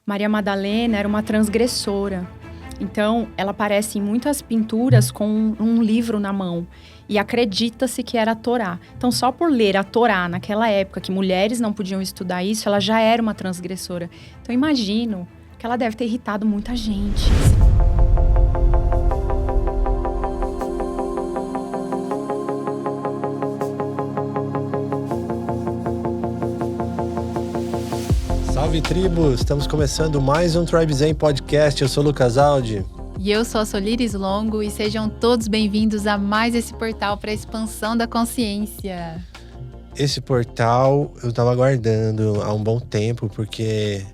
Maria Madalena era uma transgressora. Então, ela aparece em muitas pinturas com um livro na mão. E acredita-se que era a Torá. Então, só por ler a Torá naquela época, que mulheres não podiam estudar isso, ela já era uma transgressora. Então, imagino que ela deve ter irritado muita gente. Salve, tribo! Estamos começando mais um Tribe Zen Podcast. Eu sou o Lucas Aldi. E eu sou a Solíris Longo e sejam todos bem-vindos a mais esse portal para a expansão da consciência. Esse portal eu estava aguardando há um bom tempo, porque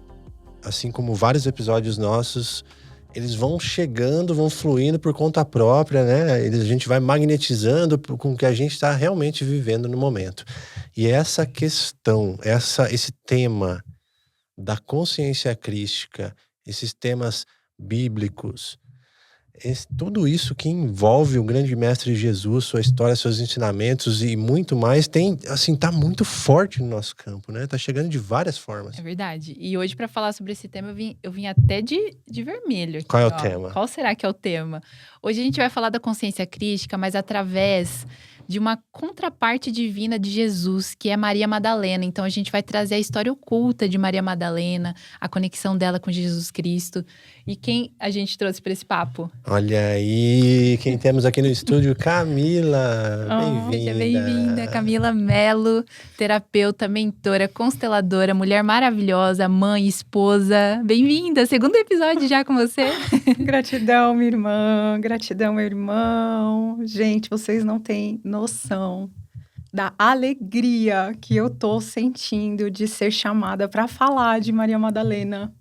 assim como vários episódios nossos, eles vão chegando, vão fluindo por conta própria, né? A gente vai magnetizando com o que a gente está realmente vivendo no momento. E essa questão, esse tema da consciência crística, esses temas bíblicos, tudo isso que envolve o grande mestre Jesus, sua história, seus ensinamentos e muito mais, tá muito forte no nosso campo, né? Tá chegando de várias formas. É verdade. E hoje, para falar sobre esse tema, eu vim até de vermelho aqui. Qual é o tema? Qual será que é o tema? Hoje a gente vai falar da consciência crística, mas através de uma contraparte divina de Jesus, que é Maria Madalena. Então, a gente vai trazer a história oculta de Maria Madalena, a conexão dela com Jesus Cristo. E quem a gente trouxe para esse papo? Olha aí, quem temos aqui no estúdio, Camila. Bem-vinda. Seja bem-vinda, Camila Mello, terapeuta, mentora, consteladora, mulher maravilhosa, mãe, esposa. Bem-vinda, segundo episódio já com você. Gratidão, minha irmã. Gratidão, meu irmão. Gente, vocês não têm noção da alegria que eu tô sentindo de ser chamada para falar de Maria Madalena.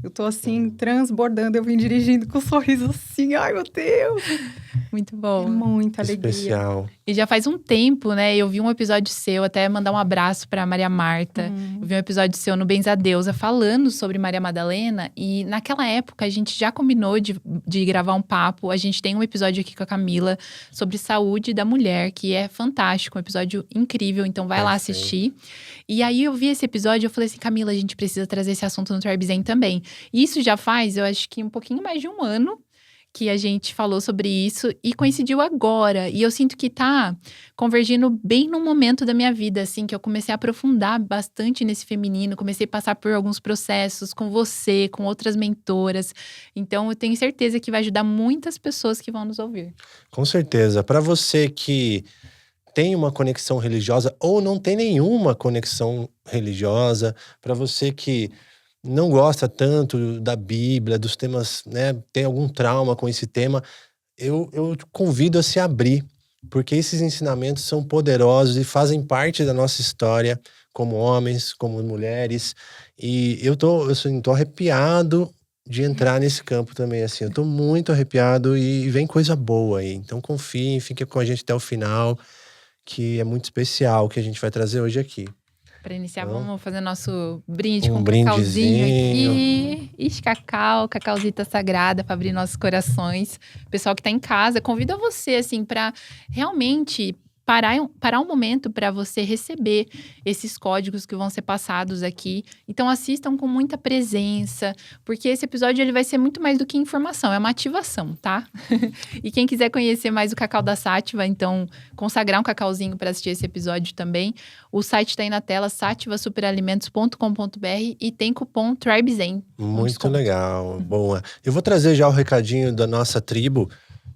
Eu tô assim, transbordando, eu vim dirigindo com um sorriso assim, ai meu Deus! Muito bom. É muita alegria. Especial. E já faz um tempo, né, eu vi um episódio seu, até mandar um abraço pra Maria Marta. Eu vi um episódio seu no Benza Deusa falando sobre Maria Madalena. E naquela época a gente já combinou de gravar um papo. A gente tem um episódio aqui com a Camila sobre saúde da mulher, que é fantástico, um episódio incrível. Então vai lá assistir. E aí eu vi esse episódio e eu falei assim, Camila, a gente precisa trazer esse assunto no Tribe Zen também. E isso já faz, eu acho que um pouquinho mais de um ano que a gente falou sobre isso e coincidiu agora. E eu sinto que tá convergindo bem no momento da minha vida, assim, que eu comecei a aprofundar bastante nesse feminino, comecei a passar por alguns processos com você, com outras mentoras. Então, eu tenho certeza que vai ajudar muitas pessoas que vão nos ouvir. Com certeza. Para você que tem uma conexão religiosa ou não tem nenhuma conexão religiosa, para você que não gosta tanto da Bíblia, dos temas, né, tem algum trauma com esse tema, eu te convido a se abrir, porque esses ensinamentos são poderosos e fazem parte da nossa história como homens, como mulheres, e eu tô arrepiado de entrar nesse campo também, assim, eu tô muito arrepiado e vem coisa boa aí, então confiem, fiquem com a gente até o final, que é muito especial o que a gente vai trazer hoje aqui. Para iniciar, vamos fazer nosso brinde com um brindezinho aqui. Ixi, cacauzita sagrada para abrir nossos corações. Pessoal que tá em casa, convido a você, assim, para realmente parar um momento para você receber esses códigos que vão ser passados aqui. Então, assistam com muita presença, porque esse episódio ele vai ser muito mais do que informação, é uma ativação, tá? E quem quiser conhecer mais o Cacau da Sátiva, então, consagrar um cacauzinho para assistir esse episódio também, o site tá aí na tela, sativasuperalimentos.com.br e tem cupom TribeZen. Muito legal, boa. Eu vou trazer já o recadinho da nossa tribo,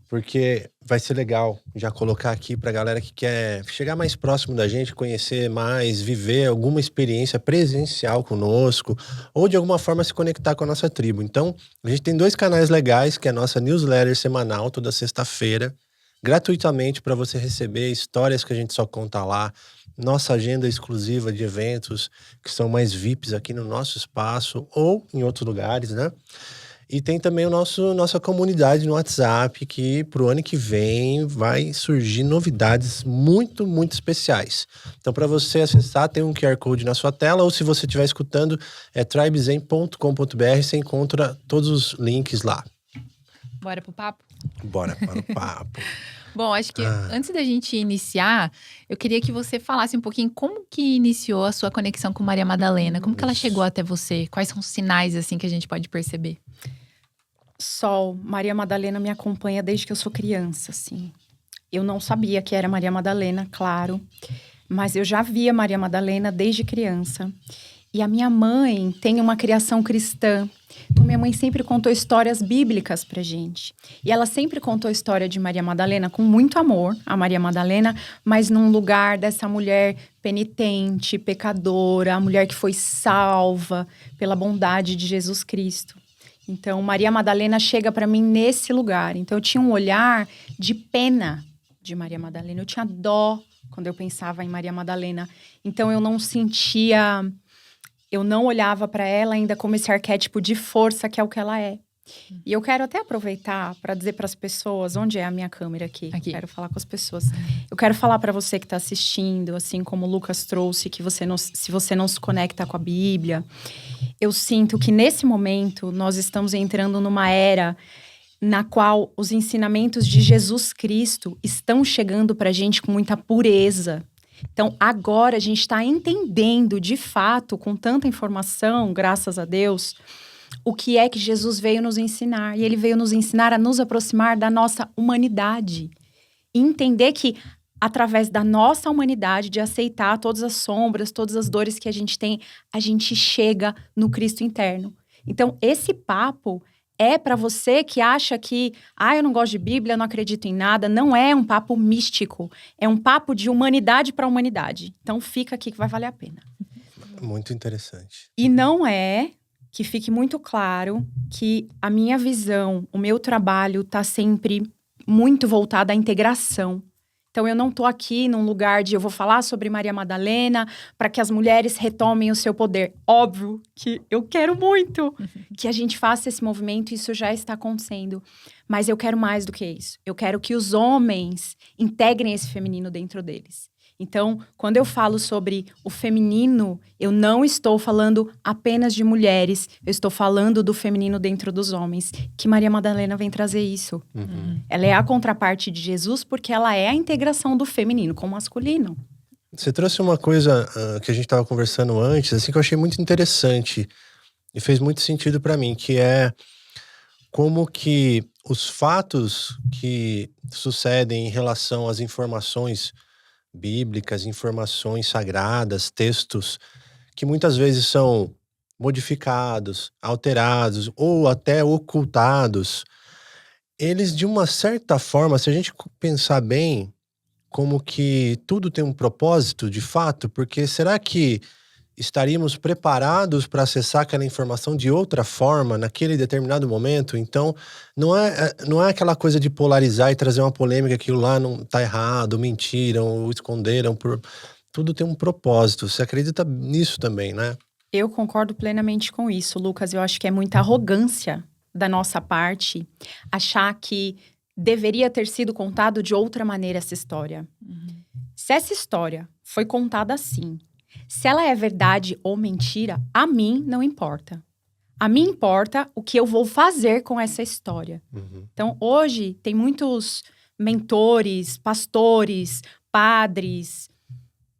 porque vai ser legal já colocar aqui pra galera que quer chegar mais próximo da gente, conhecer mais, viver alguma experiência presencial conosco, ou de alguma forma se conectar com a nossa tribo. Então, a gente tem 2 canais legais, que é a nossa newsletter semanal, toda sexta-feira, gratuitamente para você receber histórias que a gente só conta lá, nossa agenda exclusiva de eventos que são mais VIPs aqui no nosso espaço, ou em outros lugares, né? E tem também nossa comunidade no WhatsApp, que pro ano que vem vai surgir novidades muito, muito especiais. Então, para você acessar, tem um QR Code na sua tela, ou se você estiver escutando, é tribezen.com.br, você encontra todos os links lá. Bora pro papo? Bora para o papo. Bom, acho que antes da gente iniciar, eu queria que você falasse um pouquinho como que iniciou a sua conexão com Maria Madalena. Como que ela chegou até você? Quais são os sinais, assim, que a gente pode perceber? Sol, Maria Madalena me acompanha desde que eu sou criança, assim. Eu não sabia que era Maria Madalena, claro. Mas eu já via Maria Madalena desde criança. E a minha mãe tem uma criação cristã. Então, minha mãe sempre contou histórias bíblicas pra gente. E ela sempre contou a história de Maria Madalena com muito amor, a Maria Madalena, mas num lugar dessa mulher penitente, pecadora, a mulher que foi salva pela bondade de Jesus Cristo. Então, Maria Madalena chega pra mim nesse lugar. Então, eu tinha um olhar de pena de Maria Madalena. Eu tinha dó quando eu pensava em Maria Madalena. Então, eu não sentia... Eu não olhava para ela ainda como esse arquétipo de força que é o que ela é. E eu quero até aproveitar para dizer para as pessoas, onde é a minha câmera aqui? Quero falar com as pessoas. Eu quero falar para você que está assistindo, assim como o Lucas trouxe, que se você não se conecta com a Bíblia, eu sinto que nesse momento nós estamos entrando numa era na qual os ensinamentos de Jesus Cristo estão chegando para a gente com muita pureza. Então, agora a gente está entendendo, de fato, com tanta informação, graças a Deus, o que é que Jesus veio nos ensinar. E ele veio nos ensinar a nos aproximar da nossa humanidade. E entender que, através da nossa humanidade, de aceitar todas as sombras, todas as dores que a gente chega no Cristo interno. Então, esse papo é para você que acha que, eu não gosto de Bíblia, não acredito em nada. Não é um papo místico. É um papo de humanidade para humanidade. Então, fica aqui que vai valer a pena. Muito interessante. E não é, que fique muito claro, que a minha visão, o meu trabalho está sempre muito voltado à integração. Então, eu não estou aqui num lugar de eu vou falar sobre Maria Madalena para que as mulheres retomem o seu poder. Óbvio que eu quero muito que a gente faça esse movimento, e isso já está acontecendo. Mas eu quero mais do que isso. Eu quero que os homens integrem esse feminino dentro deles. Então, quando eu falo sobre o feminino, eu não estou falando apenas de mulheres. Eu estou falando do feminino dentro dos homens. Que Maria Madalena vem trazer isso. Ela é a contraparte de Jesus porque ela é a integração do feminino com o masculino. Você trouxe uma coisa que a gente estava conversando antes, assim, que eu achei muito interessante. E fez muito sentido para mim, que é como que os fatos que sucedem em relação às informações bíblicas, informações sagradas, textos, que muitas vezes são modificados, alterados ou até ocultados, eles, de uma certa forma, se a gente pensar bem, como que tudo tem um propósito, de fato, porque será que estaríamos preparados para acessar aquela informação de outra forma, naquele determinado momento? Então, não é aquela coisa de polarizar e trazer uma polêmica, aquilo lá não está errado, mentiram, ou esconderam. Tudo tem um propósito. Você acredita nisso também, né? Eu concordo plenamente com isso, Lucas. Eu acho que é muita arrogância da nossa parte achar que deveria ter sido contado de outra maneira essa história. Se essa história foi contada assim, se ela é verdade ou mentira, a mim não importa. A mim importa o que eu vou fazer com essa história. Então, hoje, tem muitos mentores, pastores, padres,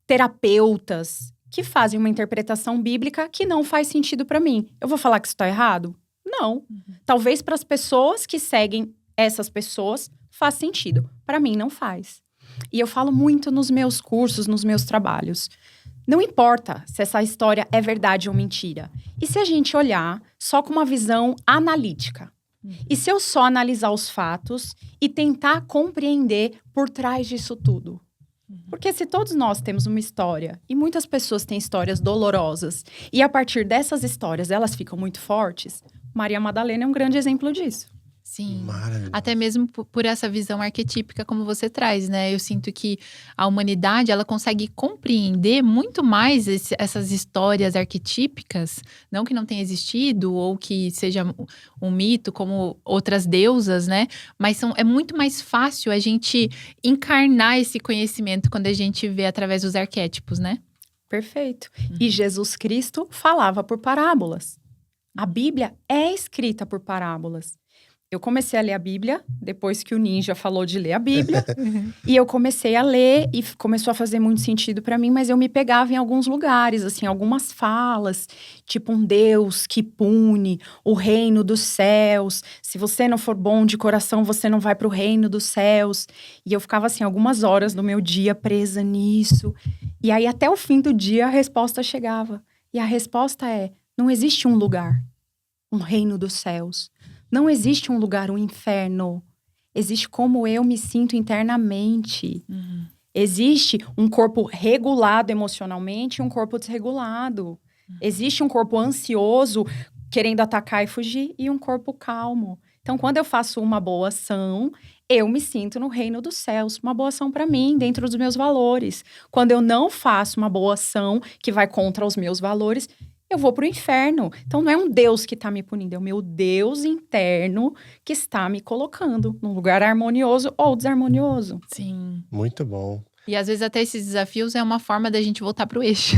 terapeutas que fazem uma interpretação bíblica que não faz sentido para mim. Eu vou falar que isso está errado? Não. Talvez para as pessoas que seguem essas pessoas faz sentido. Para mim, não faz. E eu falo muito nos meus cursos, nos meus trabalhos. Não importa se essa história é verdade ou mentira. E se a gente olhar só com uma visão analítica? E se eu só analisar os fatos e tentar compreender por trás disso tudo? Porque se todos nós temos uma história, e muitas pessoas têm histórias dolorosas, e a partir dessas histórias elas ficam muito fortes, Maria Madalena é um grande exemplo disso. Sim, até mesmo por essa visão arquetípica como você traz, né? Eu sinto que a humanidade, ela consegue compreender muito mais essas histórias arquetípicas, não que não tenha existido ou que seja um mito como outras deusas, né? Mas é muito mais fácil a gente encarnar esse conhecimento quando a gente vê através dos arquétipos, né? Perfeito. E Jesus Cristo falava por parábolas. A Bíblia é escrita por parábolas. Eu comecei a ler a Bíblia, depois que o Ninja falou de ler a Bíblia. E eu comecei a ler e começou a fazer muito sentido pra mim, mas eu me pegava em alguns lugares, assim, algumas falas, tipo um Deus que pune, o reino dos céus. Se você não for bom de coração, você não vai pro reino dos céus. E eu ficava, assim, algumas horas do meu dia presa nisso. E aí, até o fim do dia, a resposta chegava. E a resposta é: não existe um lugar, um reino dos céus. Não existe um lugar, um inferno. Existe como eu me sinto internamente. Existe um corpo regulado emocionalmente e um corpo desregulado. Existe um corpo ansioso, querendo atacar e fugir, e um corpo calmo. Então, quando eu faço uma boa ação, eu me sinto no reino dos céus. Uma boa ação para mim, dentro dos meus valores. Quando eu não faço uma boa ação que vai contra os meus valores, eu vou pro inferno. Então, não é um Deus que tá me punindo, é o meu Deus interno que está me colocando num lugar harmonioso ou desarmonioso. Sim. Muito bom. E às vezes até esses desafios é uma forma da gente voltar pro eixo.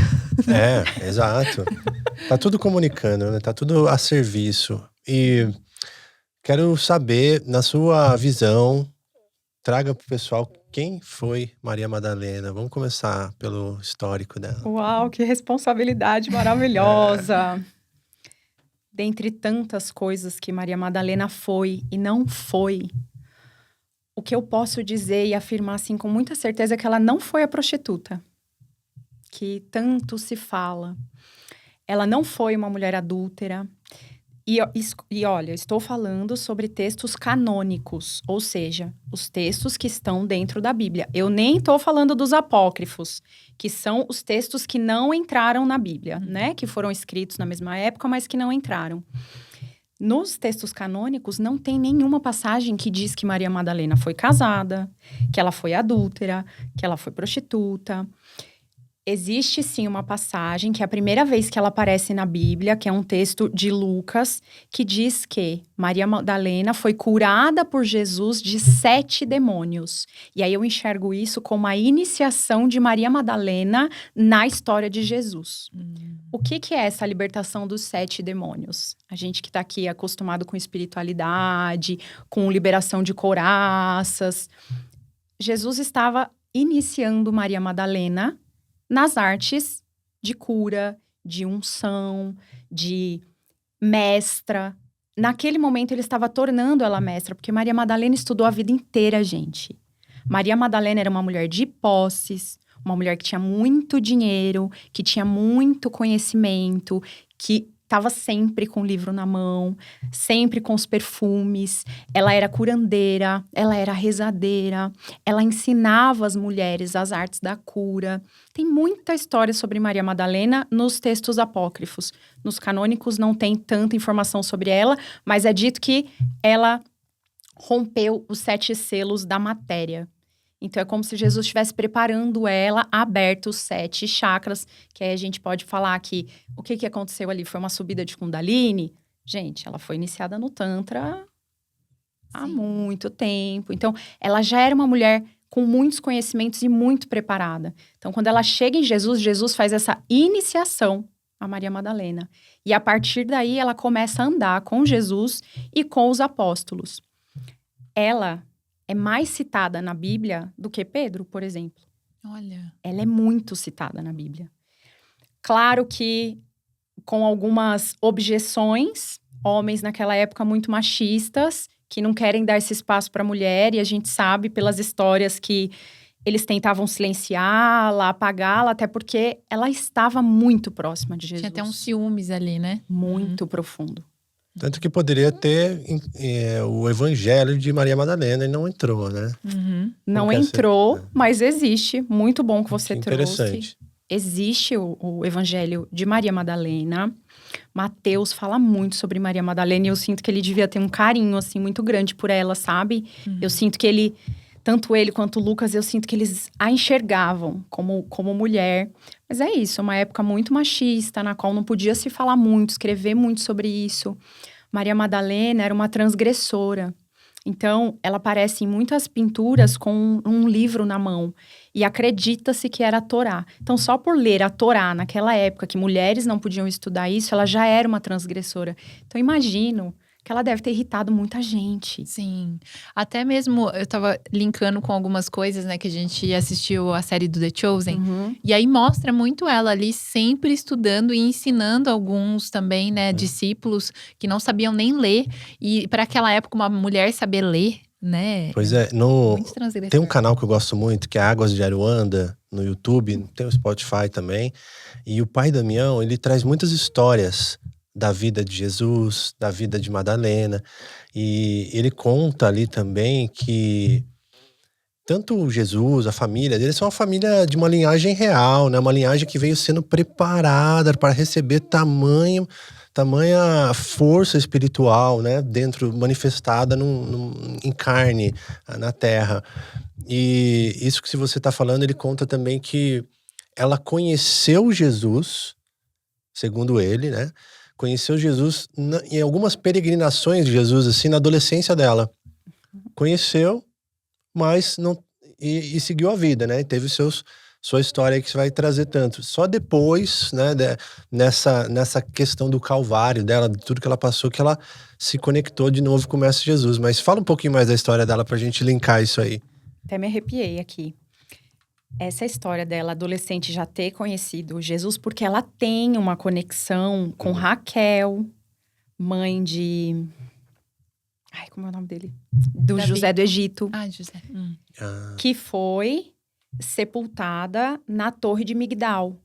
Exato. Tá tudo comunicando, né? Tá tudo a serviço. E quero saber, na sua visão, traga pro pessoal quem foi Maria Madalena. Vamos começar pelo histórico dela. Uau, que responsabilidade maravilhosa! Dentre tantas coisas que Maria Madalena foi e não foi, o que eu posso dizer e afirmar assim com muita certeza é que ela não foi a prostituta, que tanto se fala. Ela não foi uma mulher adúltera. E olha, estou falando sobre textos canônicos, ou seja, os textos que estão dentro da Bíblia. Eu nem estou falando dos apócrifos, que são os textos que não entraram na Bíblia, né? Que foram escritos na mesma época, mas que não entraram. Nos textos canônicos, não tem nenhuma passagem que diz que Maria Madalena foi casada, que ela foi adúltera, que ela foi prostituta. Existe, sim, uma passagem, que é a primeira vez que ela aparece na Bíblia, que é um texto de Lucas, que diz que Maria Madalena foi curada por Jesus de 7 demônios. E aí eu enxergo isso como a iniciação de Maria Madalena na história de Jesus. O que é essa libertação dos 7 demônios? A gente que está aqui acostumado com espiritualidade, com liberação de couraças. Jesus estava iniciando Maria Madalena nas artes de cura, de unção, de mestra. Naquele momento, ele estava tornando ela mestra, porque Maria Madalena estudou a vida inteira, gente. Maria Madalena era uma mulher de posses, uma mulher que tinha muito dinheiro, que tinha muito conhecimento, que estava sempre com o livro na mão, sempre com os perfumes. Ela era curandeira, ela era rezadeira, ela ensinava as mulheres as artes da cura. Tem muita história sobre Maria Madalena nos textos apócrifos. Nos canônicos não tem tanta informação sobre ela, mas é dito que ela rompeu os 7 selos da matéria. Então, é como se Jesus estivesse preparando ela, aberto os 7 chakras, que aí a gente pode falar que o que aconteceu ali foi uma subida de Kundalini. Gente, ela foi iniciada no Tantra há muito tempo. Então, ela já era uma mulher com muitos conhecimentos e muito preparada. Então, quando ela chega em Jesus, Jesus faz essa iniciação a Maria Madalena. E a partir daí, ela começa a andar com Jesus e com os apóstolos. Ela é mais citada na Bíblia do que Pedro, por exemplo. Olha. Ela é muito citada na Bíblia. Claro que com algumas objeções, homens naquela época muito machistas, que não querem dar esse espaço para a mulher, e a gente sabe pelas histórias que eles tentavam silenciá-la, apagá-la, até porque ela estava muito próxima de Jesus. Tinha até uns ciúmes ali, né? Muito profundo. Tanto que poderia ter o evangelho de Maria Madalena e não entrou, né? Não entrou, mas existe. Muito bom que você Que trouxe. interessante. Existe o evangelho de Maria Madalena. Mateus fala muito sobre Maria Madalena e eu sinto que ele devia ter um carinho, assim, muito grande por ela, sabe? Eu sinto que ele, tanto ele quanto Lucas, eu sinto que eles a enxergavam como mulher. Mas é isso, uma época muito machista, na qual não podia se falar muito, escrever muito sobre isso. Maria Madalena era uma transgressora. Então, ela aparece em muitas pinturas com um livro na mão. E acredita-se que era a Torá. Então, só por ler a Torá naquela época, que mulheres não podiam estudar isso, ela já era uma transgressora. Então, imagino que ela deve ter irritado muita gente. Sim. Até mesmo, eu tava linkando com algumas coisas, né? Que a gente assistiu a série do The Chosen. E aí mostra muito ela ali sempre estudando e ensinando alguns também, né? Discípulos que não sabiam nem ler. E para aquela época, uma mulher saber ler, né? Pois é, Muito transgressor. tem um canal que eu gosto muito, que é Águas de Aruanda, no YouTube, tem o Spotify também. E o pai Damião, ele traz muitas histórias da vida de Jesus, da vida de Madalena. E ele conta ali também que tanto Jesus, a família dele, são uma família de uma linhagem real, né? Uma linhagem que veio sendo preparada para receber tamanha força espiritual, né? Dentro, manifestada em carne, na terra. E isso que você está falando, ele conta também que ela conheceu Jesus, segundo ele, né? Conheceu Jesus em algumas peregrinações de Jesus, assim, na adolescência dela. Conheceu, mas não e seguiu a vida, né? E teve sua história aí que você vai trazer tanto. Só depois, né, nessa questão do Calvário dela, de tudo que ela passou, que ela se conectou de novo com o Mestre Jesus. Mas fala um pouquinho mais da história dela pra gente linkar isso aí. Até me arrepiei aqui. Essa história dela, adolescente, já ter conhecido Jesus, porque ela tem uma conexão com Raquel, mãe de... Ai, como é o nome dele? Do Davi. José do Egito. Ah, José. Que foi sepultada na Torre de Migdal.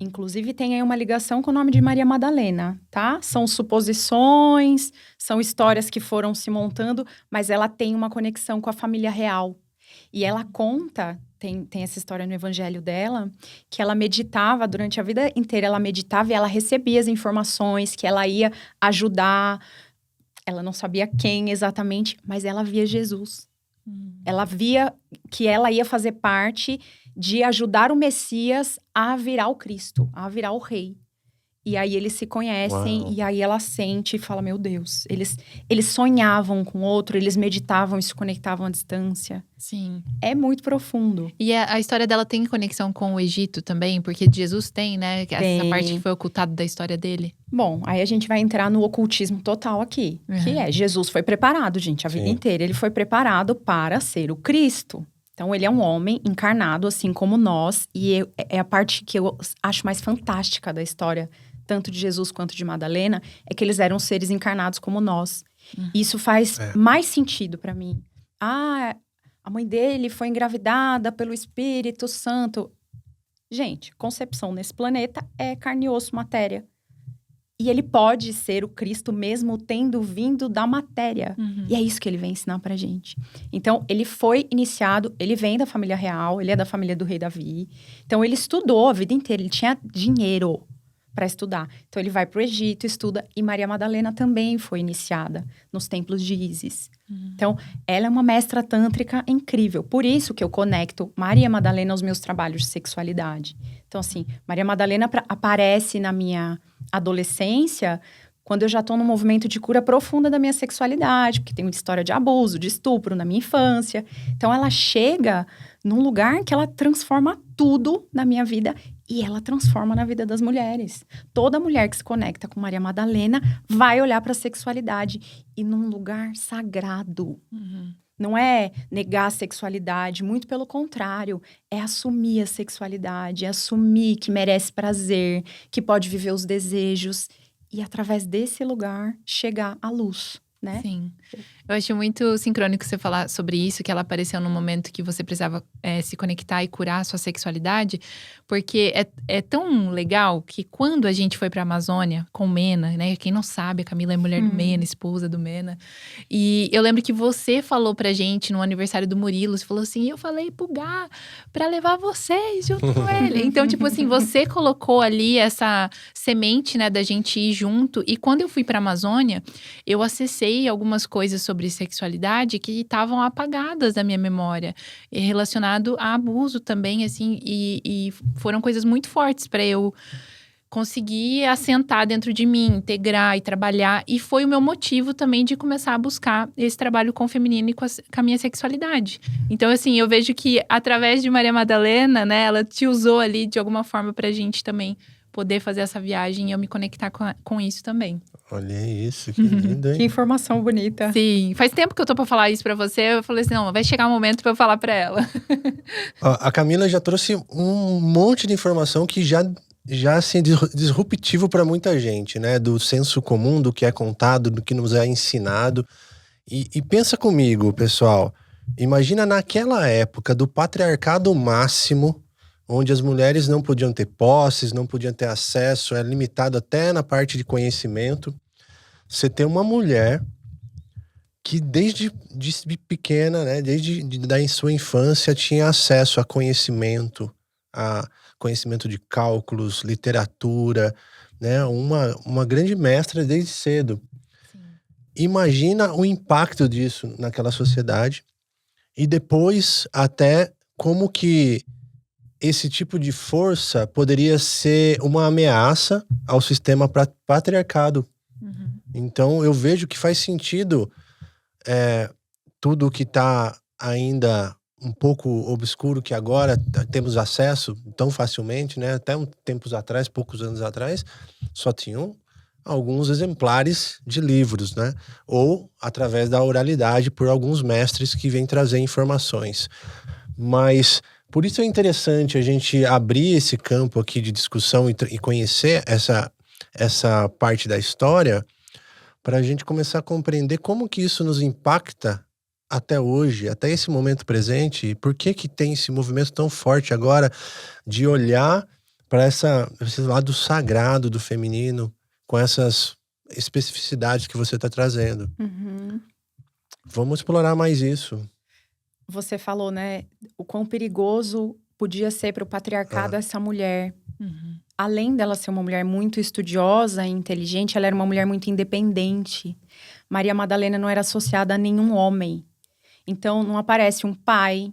Inclusive, tem aí uma ligação com o nome de Maria Madalena, tá? São suposições, são histórias que foram se montando, mas ela tem uma conexão com a família real. E ela conta, tem essa história no evangelho dela, que ela meditava durante a vida inteira, ela meditava e ela recebia as informações, que ela ia ajudar. Ela não sabia quem exatamente, mas ela via Jesus. Ela via que ela ia fazer parte de ajudar o Messias a virar o Cristo, a virar o rei. E aí eles se conhecem, Uau. e aí ela sente e fala, meu Deus. Eles sonhavam com o outro, eles meditavam e se conectavam à distância. Sim. É muito profundo. E a história dela tem conexão com o Egito também? Porque Jesus tem, né? Tem. Essa parte que foi ocultada da história dele. Bom, aí a gente vai entrar no ocultismo total aqui. Que é, Jesus foi preparado, gente, a vida Sim. inteira. Ele foi preparado para ser o Cristo. Então, ele é um homem encarnado, assim como nós. E é a parte que eu acho mais fantástica da história, tanto de Jesus quanto de Madalena, é que eles eram seres encarnados como nós. Isso faz mais sentido para mim. Ah, a mãe dele foi engravidada pelo Espírito Santo. Gente, concepção nesse planeta é carne e osso, matéria. E ele pode ser o Cristo mesmo tendo vindo da matéria. E é isso que ele vem ensinar pra gente. Então, ele foi iniciado, ele vem da família real, ele é da família do rei Davi. Então, ele estudou a vida inteira, ele tinha dinheiro para estudar. Então, ele vai pro Egito, estuda. E Maria Madalena também foi iniciada nos templos de Ísis. Então, ela é uma mestra tântrica incrível. Por isso que eu conecto Maria Madalena aos meus trabalhos de sexualidade. Então, assim, Maria Madalena aparece na minha adolescência, quando eu já estou num movimento de cura profunda da minha sexualidade, porque tem uma história de abuso, de estupro na minha infância. Então, ela chega num lugar que ela transforma tudo na minha vida e ela transforma na vida das mulheres. Toda mulher que se conecta com Maria Madalena vai olhar para a sexualidade e num lugar sagrado. Não é negar a sexualidade, muito pelo contrário. É assumir a sexualidade, é assumir que merece prazer, que pode viver os desejos. E através desse lugar, chegar à luz, né? Sim. Eu acho muito sincrônico você falar sobre isso, que ela apareceu num momento que você precisava se conectar e curar a sua sexualidade, porque é tão legal que quando a gente foi pra Amazônia com o Mena, né? Quem não sabe, a Camila é mulher do Mena, esposa do Mena. E eu lembro que você falou pra gente no aniversário do Murilo, você falou assim, eu falei pro Gá pra levar vocês junto com ele. Então, tipo assim, você colocou ali essa semente, né, da gente ir junto. E quando eu fui pra Amazônia, eu acessei algumas coisas sobre sexualidade que estavam apagadas da minha memória, relacionado a abuso também, assim, e foram coisas muito fortes para eu conseguir assentar dentro de mim, integrar e trabalhar, e foi o meu motivo também de começar a buscar esse trabalho com o feminino e com a minha sexualidade. Então, assim, eu vejo que através de Maria Madalena, né, ela te usou ali de alguma forma pra gente também poder fazer essa viagem e eu me conectar com isso também. Olha isso, que lindo, Que hein? informação bonita. Sim, faz tempo que eu tô pra falar isso pra você. Eu falei assim, não, vai chegar o momento pra eu falar pra ela. Ó, a Camila já trouxe um monte de informação que já assim, disruptivo para muita gente, né? Do senso comum, do que é contado, do que nos é ensinado. E pensa comigo, pessoal. Imagina naquela época do patriarcado máximo, onde as mulheres não podiam ter posses, não podiam ter acesso, é limitado até na parte de conhecimento. Você tem uma mulher que desde de pequena, né, da sua infância tinha acesso a conhecimento de cálculos, literatura, né, uma grande mestra desde cedo. Sim. Imagina o impacto disso naquela sociedade e depois até como que esse tipo de força poderia ser uma ameaça ao sistema patriarcado. Uhum. Então eu vejo que faz sentido tudo que está ainda um pouco obscuro, que agora temos acesso tão facilmente, né? Até tempos atrás, poucos anos atrás, só tinham alguns exemplares de livros, né? Ou através da oralidade por alguns mestres que vêm trazer informações. Mas por isso é interessante a gente abrir esse campo aqui de discussão e conhecer essa parte da história, para a gente começar a compreender como que isso nos impacta até hoje, até esse momento presente, e por que que tem esse movimento tão forte agora de olhar para esse lado sagrado do feminino, com essas especificidades que você está trazendo. Uhum. Vamos explorar mais isso. Você falou, né, o quão perigoso podia ser para o patriarcado essa mulher. Uhum. Além dela ser uma mulher muito estudiosa e inteligente, ela era uma mulher muito independente. Maria Madalena não era associada a nenhum homem. Então, não aparece um pai,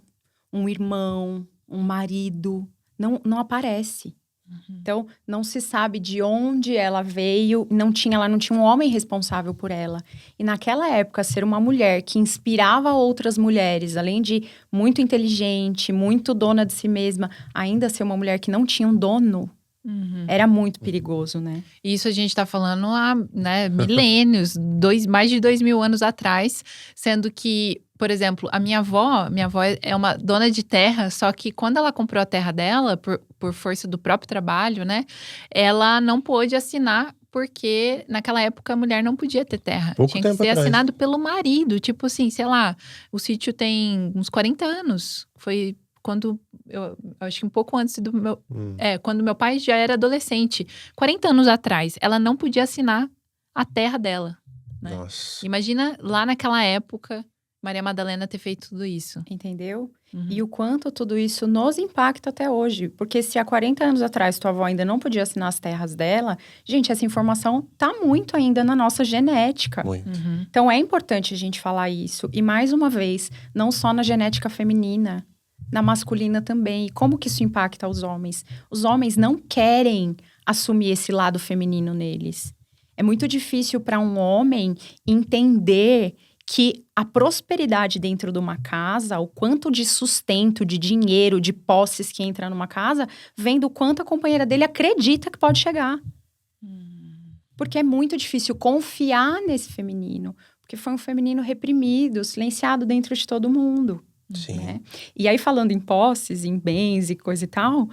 um irmão, um marido. Não aparece. Uhum. Então, não se sabe de onde ela veio. Ela não tinha um homem responsável por ela. E naquela época, ser uma mulher que inspirava outras mulheres, além de muito inteligente, muito dona de si mesma, ainda ser uma mulher que não tinha um dono, Uhum. era muito perigoso, né? Isso a gente tá falando há, né, milênios, mais de 2000 anos atrás, sendo que, por exemplo, minha avó é uma dona de terra, só que quando ela comprou a terra dela, por força do próprio trabalho, né, ela não pôde assinar, porque naquela época a mulher não podia ter terra. Pouco Tinha que tempo ser atrás. assinado pelo marido, tipo assim, sei lá, o sítio tem uns 40 anos, foi quando, eu acho que um pouco antes do meu, quando meu pai já era adolescente, 40 anos atrás, ela não podia assinar a terra dela, né? Nossa. Imagina lá naquela época, Maria Madalena ter feito tudo isso. Entendeu? Uhum. E o quanto tudo isso nos impacta até hoje. Porque se há 40 anos atrás tua avó ainda não podia assinar as terras dela, gente, essa informação tá muito ainda na nossa genética. Muito. Uhum. Então é importante a gente falar isso. E mais uma vez, não só na genética feminina, na masculina também. E como que isso impacta os homens? Os homens não querem assumir esse lado feminino neles. É muito difícil para um homem entender que a prosperidade dentro de uma casa, o quanto de sustento, de dinheiro, de posses que entra numa casa, vem do quanto a companheira dele acredita que pode chegar. Porque é muito difícil confiar nesse feminino. Porque foi um feminino reprimido, silenciado dentro de todo mundo. Sim. Né? E aí, falando em posses, em bens e coisa e tal,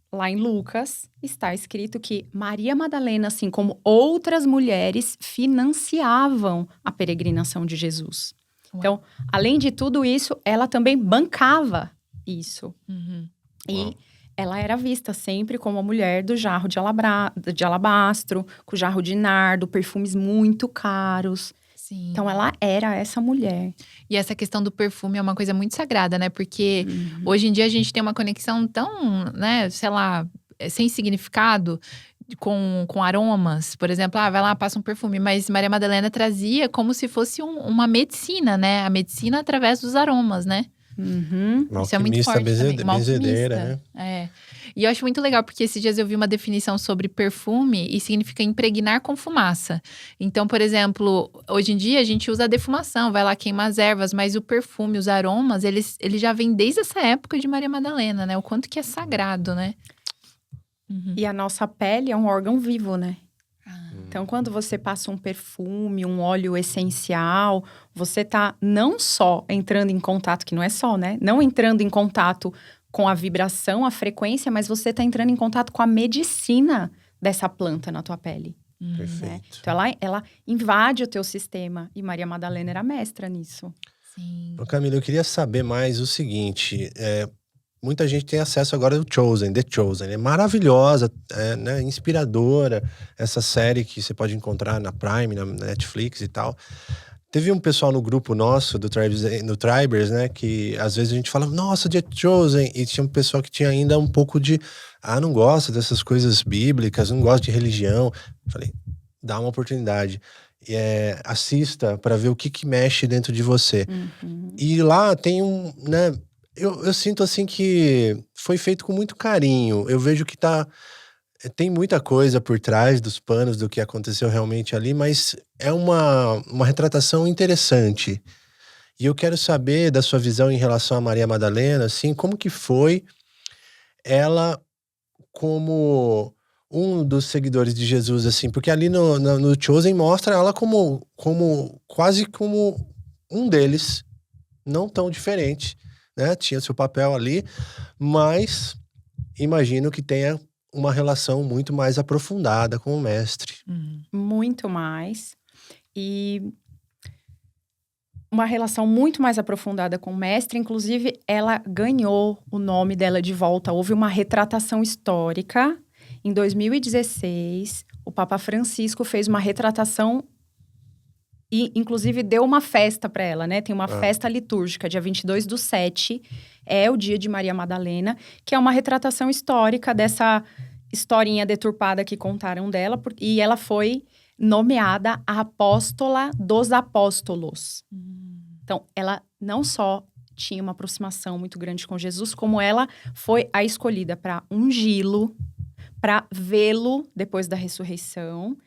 lá em Lucas está escrito que Maria Madalena, assim como outras mulheres, financiavam a peregrinação de Jesus. Uau. Então, além de tudo isso, ela também bancava isso. Uhum. E Uau. ela era vista sempre como a mulher do jarro de alabastro, com jarro de nardo, perfumes muito caros. Sim. Então, ela era essa mulher. E essa questão do perfume é uma coisa muito sagrada, né? Porque hoje em dia a gente tem uma conexão tão, né, sei lá, sem significado com aromas. Por exemplo, vai lá, passa um perfume. Mas Maria Madalena trazia como se fosse uma medicina, né? A medicina através dos aromas, né? Uhum. Uma Isso é muito alquimista forte também. Uma benzedeira, alquimista. né? É. E eu acho muito legal, porque esses dias eu vi uma definição sobre perfume e significa impregnar com fumaça. Então, por exemplo, hoje em dia a gente usa a defumação, vai lá queimar as ervas, mas o perfume, os aromas, eles já vêm desde essa época de Maria Madalena, né? O quanto que é sagrado, né? Uhum. E a nossa pele é um órgão vivo, né? Então, quando você passa um perfume, um óleo essencial, você tá não só entrando em contato, que não é só, né? Não entrando em contato com a vibração, a frequência, mas você tá entrando em contato com a medicina dessa planta na tua pele. Né? Perfeito. Então, ela invade o teu sistema. E Maria Madalena era mestra nisso. Sim. Ô, Camila, eu queria saber mais o seguinte. Muita gente tem acesso agora ao Chosen, The Chosen. É maravilhosa, né, inspiradora. Essa série que você pode encontrar na Prime, na Netflix e tal. Teve um pessoal no grupo nosso, do Tribers, né? Que às vezes a gente fala, nossa, The Chosen. E tinha um pessoal que tinha ainda um pouco de... não gosta dessas coisas bíblicas, não gosta de religião. Falei, dá uma oportunidade. Assista para ver o que mexe dentro de você. Uhum. E lá tem né? Eu sinto assim que foi feito com muito carinho. Eu vejo que tem muita coisa por trás dos panos do que aconteceu realmente ali, mas é uma retratação interessante. E eu quero saber da sua visão em relação a Maria Madalena, assim, como que foi ela como um dos seguidores de Jesus, assim, porque ali no Chosen mostra ela como quase como um deles, não tão diferente, né? Tinha seu papel ali, mas imagino que tenha uma relação muito mais aprofundada com o mestre. Muito mais. E uma relação muito mais aprofundada com o mestre. Inclusive, ela ganhou o nome dela de volta. Houve uma retratação histórica. Em 2016, o Papa Francisco fez uma retratação e, inclusive, deu uma festa para ela, né? Tem uma festa litúrgica, dia 22/7, é o dia de Maria Madalena, que é uma retratação histórica dessa historinha deturpada que contaram dela. E ela foi nomeada a apóstola dos apóstolos. Então, ela não só tinha uma aproximação muito grande com Jesus, como ela foi a escolhida para ungí-lo, para vê-lo depois da ressurreição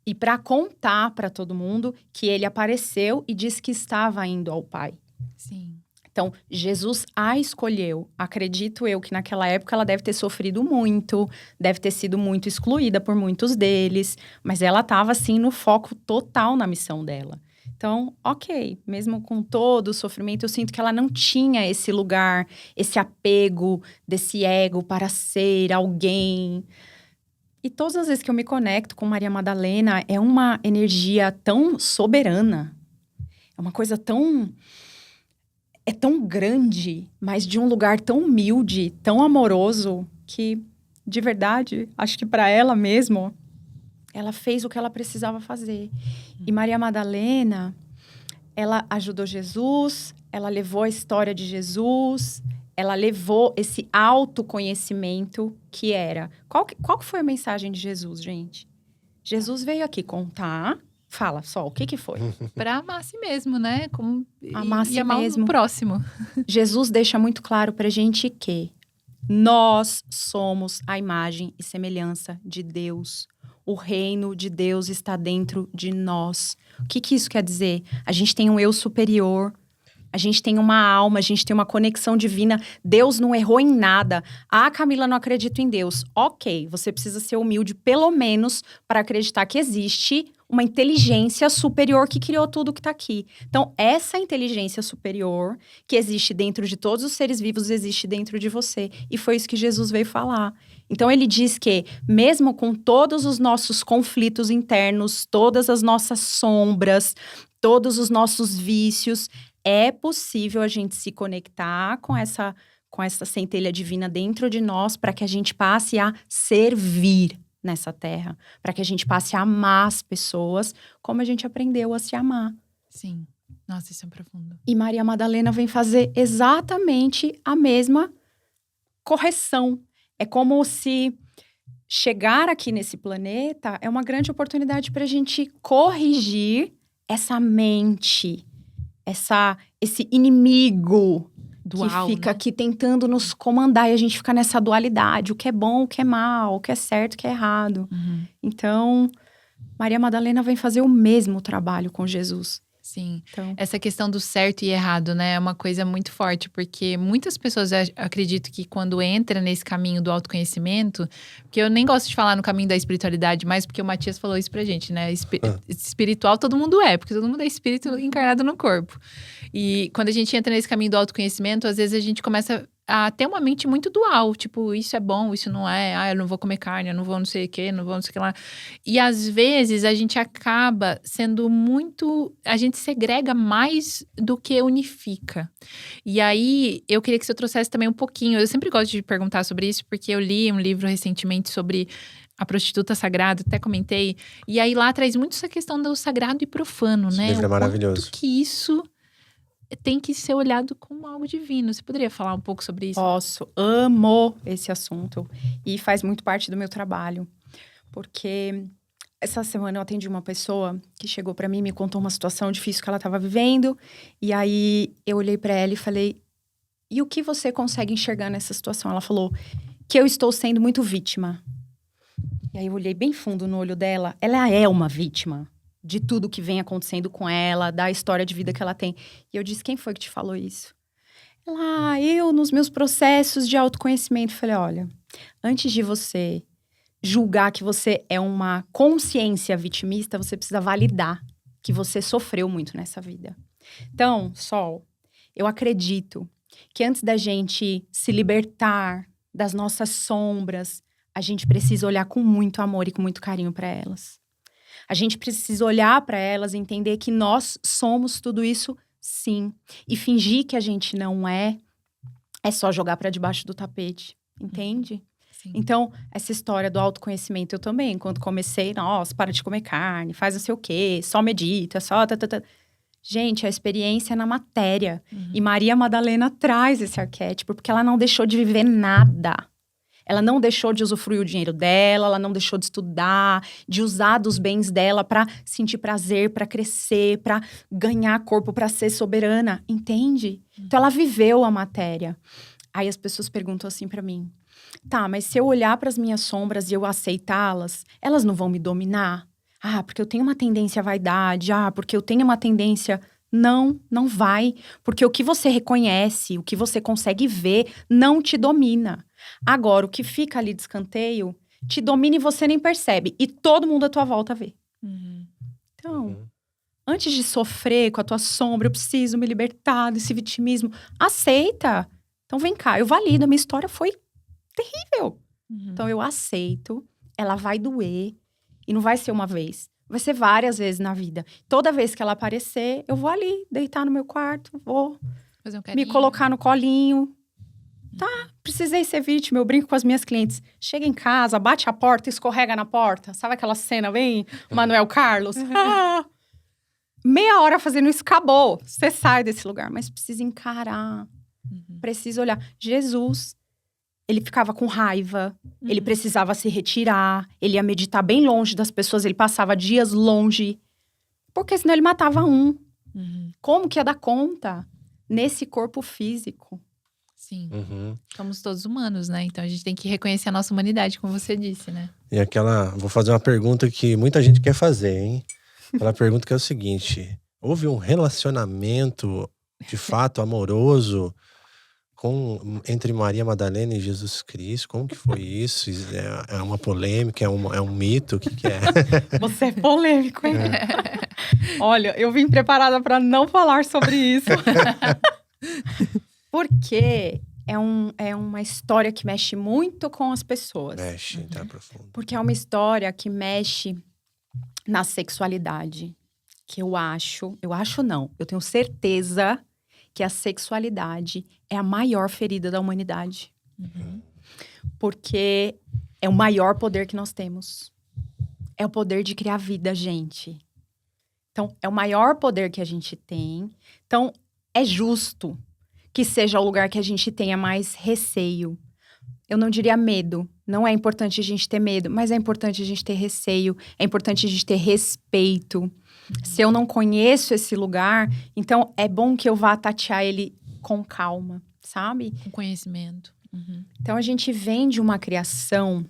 e para contar para todo mundo que ele apareceu e disse que estava indo ao Pai. Sim. Então, Jesus a escolheu. Acredito eu que naquela época ela deve ter sofrido muito, deve ter sido muito excluída por muitos deles, mas ela estava, assim, no foco total na missão dela. Então, ok, mesmo com todo o sofrimento, eu sinto que ela não tinha esse lugar, esse apego desse ego para ser alguém. E todas as vezes que eu me conecto com Maria Madalena, é uma energia tão soberana. É uma coisa tão... É tão grande, mas de um lugar tão humilde, tão amoroso, que, de verdade, acho que para ela mesmo, ela fez o que ela precisava fazer. E Maria Madalena, ela ajudou Jesus, ela levou a história de Jesus, ela levou esse autoconhecimento que era... Qual que foi a mensagem de Jesus, gente? Jesus veio aqui contar... Fala só, o que foi? Pra amar a si mesmo, né? Amar a si e amar mesmo. o próximo. Jesus deixa muito claro pra gente que nós somos a imagem e semelhança de Deus. O reino de Deus está dentro de nós. O que isso quer dizer? A gente tem um eu superior. A gente tem uma alma, a gente tem uma conexão divina. Deus não errou em nada. Camila, não acredito em Deus. Ok, você precisa ser humilde, pelo menos, para acreditar que existe uma inteligência superior que criou tudo que está aqui. Então, essa inteligência superior que existe dentro de todos os seres vivos, existe dentro de você. E foi isso que Jesus veio falar. Então, ele diz que, mesmo com todos os nossos conflitos internos, todas as nossas sombras, todos os nossos vícios... É possível a gente se conectar com essa centelha divina dentro de nós para que a gente passe a servir nessa terra. Para que a gente passe a amar as pessoas como a gente aprendeu a se amar. Sim. Nossa, isso é profundo. E Maria Madalena vem fazer exatamente a mesma correção. É como se chegar aqui nesse planeta é uma grande oportunidade para a gente corrigir essa mente, esse inimigo Dual, que fica né? aqui tentando nos comandar. E a gente fica nessa dualidade. O que é bom, o que é mal, o que é certo, o que é errado. Então, Maria Madalena vem fazer o mesmo trabalho com Jesus. Sim. Então, Essa questão do certo e errado, né? É uma coisa muito forte, porque muitas pessoas acredito que quando entra nesse caminho do autoconhecimento, porque eu nem gosto de falar no caminho da espiritualidade, mais porque o Matias falou isso pra gente, né? Espiritual todo mundo é, porque todo mundo é espírito encarnado no corpo. E quando a gente entra nesse caminho do autoconhecimento, às vezes a gente começa a ter uma mente muito dual, tipo, isso é bom, isso não é, eu não vou comer carne, eu não vou não sei o que, não vou não sei o que lá. E às vezes a gente acaba sendo muito, a gente segrega mais do que unifica. E aí, eu queria que você trouxesse também um pouquinho, eu sempre gosto de perguntar sobre isso, porque eu li um livro recentemente sobre a prostituta sagrada, até comentei, e aí lá traz muito essa questão do sagrado e profano, Esse né? livro é O maravilhoso. quanto que isso tem que ser olhado como algo divino. Você poderia falar um pouco sobre isso? posso, amo esse assunto. E faz muito parte do meu trabalho. Porque essa semana eu atendi uma pessoa que chegou pra mim e me contou uma situação difícil que ela estava vivendo. E aí eu olhei pra ela e falei: e o que você consegue enxergar nessa situação? Ela falou que eu estou sendo muito vítima. E aí eu olhei bem fundo no olho dela. Ela é uma vítima de tudo que vem acontecendo com ela, da história de vida que ela tem. E eu disse: quem foi que te falou isso? Ela: eu, nos meus processos de autoconhecimento. Falei: olha, antes de você julgar que você é uma consciência vitimista, você precisa validar que você sofreu muito nessa vida. Então, Sol, eu acredito que antes da gente se libertar das nossas sombras, a gente precisa olhar com muito amor e com muito carinho para elas. A gente precisa olhar para elas e entender que nós somos tudo isso, sim. E fingir que a gente não é só jogar para debaixo do tapete, entende? Sim. Então, essa história do autoconhecimento, eu também, quando comecei, nossa, para de comer carne, faz não sei o quê, só medita, só... Gente, a experiência é na matéria. E Maria Madalena traz esse arquétipo, porque ela não deixou de viver nada. Ela não deixou de usufruir o dinheiro dela, ela não deixou de estudar, de usar dos bens dela para sentir prazer, para crescer, para ganhar corpo, para ser soberana, entende? Então ela viveu a matéria. Aí as pessoas perguntam assim para mim: tá, mas se eu olhar para as minhas sombras e eu aceitá-las, elas não vão me dominar? Ah, porque eu tenho uma tendência à vaidade, porque eu tenho uma tendência... Não, não vai. Porque o que você reconhece, o que você consegue ver, não te domina. Agora, o que fica ali de escanteio, te domina e você nem percebe. E todo mundo à tua volta vê. Então, antes de sofrer com a tua sombra, eu preciso me libertar desse vitimismo. Aceita. Então, vem cá, eu valido. A minha história foi terrível. Então, eu aceito. Ela vai doer. E não vai ser uma vez. Vai ser várias vezes na vida. Toda vez que ela aparecer, eu vou ali, deitar no meu quarto, vou Fazer um me carinho. colocar no colinho. Tá, precisei ser vítima, eu brinco com as minhas clientes. Chega em casa, bate a porta, escorrega na porta. Sabe aquela cena bem Manuel Carlos? Ah, meia hora fazendo isso, acabou. Você sai desse lugar, mas precisa encarar. Precisa olhar. Jesus, ele ficava com raiva. Ele precisava se retirar. Ele ia meditar bem longe das pessoas. Ele passava dias longe. Porque senão ele matava um. Como que ia dar conta nesse corpo físico? Sim. Somos todos humanos, né? Então a gente tem que reconhecer a nossa humanidade, como você disse, né? E vou fazer uma pergunta que muita gente quer fazer, hein? Aquela pergunta que é o seguinte: houve um relacionamento de fato amoroso entre Maria Madalena e Jesus Cristo? Como que foi isso? É uma polêmica? É um mito? O que é? Você é polêmico, hein? Olha, eu vim preparada para não falar sobre isso. Porque é uma história que mexe muito com as pessoas. Mexe, tá profundo. Porque é uma história que mexe na sexualidade. Que eu tenho certeza que a sexualidade é a maior ferida da humanidade. Porque é o maior poder que nós temos. É o poder de criar vida, gente. Então, é o maior poder que a gente tem. Então, é justo que seja o lugar que a gente tenha mais receio. Eu não diria medo. Não é importante a gente ter medo, mas é importante a gente ter receio. É importante a gente ter respeito. Se eu não conheço esse lugar, então é bom que eu vá tatear ele com calma, sabe? Com conhecimento. Então, a gente vem de uma criação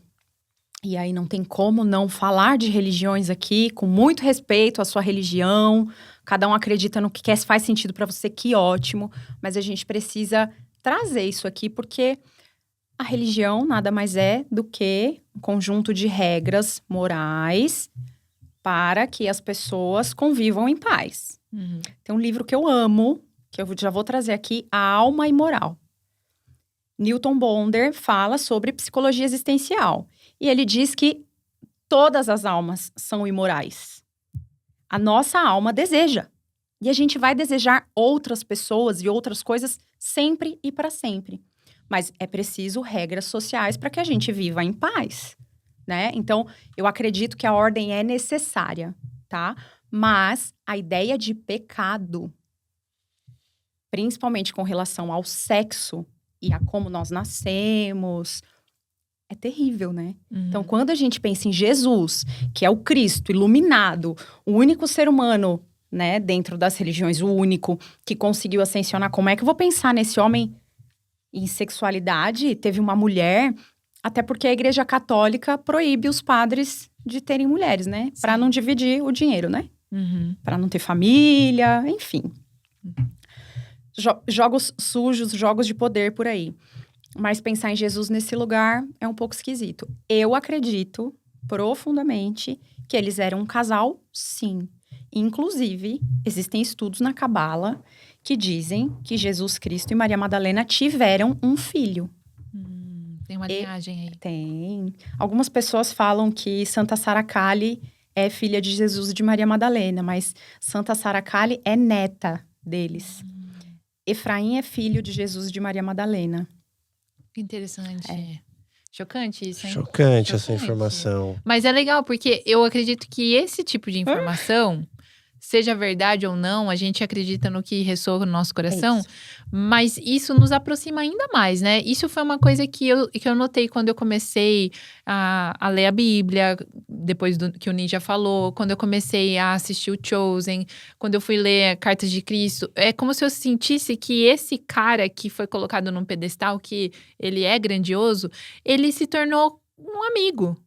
E aí não tem como não falar de religiões aqui, com muito respeito à sua religião. Cada um acredita no que quer, se faz sentido para você, que ótimo. Mas a gente precisa trazer isso aqui, porque a religião nada mais é do que um conjunto de regras morais para que as pessoas convivam em paz. Tem um livro que eu amo, que eu já vou trazer aqui, A Alma Imoral. Newton Bonder fala sobre psicologia existencial. E ele diz que todas as almas são imorais. A nossa alma deseja. E a gente vai desejar outras pessoas e outras coisas sempre e para sempre. Mas é preciso regras sociais para que a gente viva em paz, né? Então, eu acredito que a ordem é necessária, tá? Mas a ideia de pecado, principalmente com relação ao sexo e a como nós nascemos, é terrível, né? Então, quando a gente pensa em Jesus, que é o Cristo iluminado, o único ser humano, né, dentro das religiões, o único que conseguiu ascensionar, como é que eu vou pensar nesse homem em sexualidade? Teve uma mulher, até porque a Igreja Católica proíbe os padres de terem mulheres, né? Para não dividir o dinheiro, né? Para não ter família, enfim. Jogos sujos, jogos de poder por aí. Mas pensar em Jesus nesse lugar é um pouco esquisito. Eu acredito profundamente que eles eram um casal, sim. Inclusive, existem estudos na Cabala que dizem que Jesus Cristo e Maria Madalena tiveram um filho. Tem uma linhagem aí. Tem. Algumas pessoas falam que Santa Sara Kali é filha de Jesus e de Maria Madalena, mas Santa Sara Kali é neta deles. Efraim é filho de Jesus e de Maria Madalena. Que interessante. Chocante isso, hein? Chocante essa informação. Mas é legal, porque eu acredito que esse tipo de informação, seja verdade ou não, a gente acredita no que ressoa no nosso coração, mas isso nos aproxima ainda mais, né? Isso foi uma coisa que eu notei quando eu comecei a ler a Bíblia, depois que o Ninja falou, quando eu comecei a assistir o Chosen, quando eu fui ler Cartas de Cristo. É como se eu sentisse que esse cara que foi colocado num pedestal, que ele é grandioso, ele se tornou um amigo.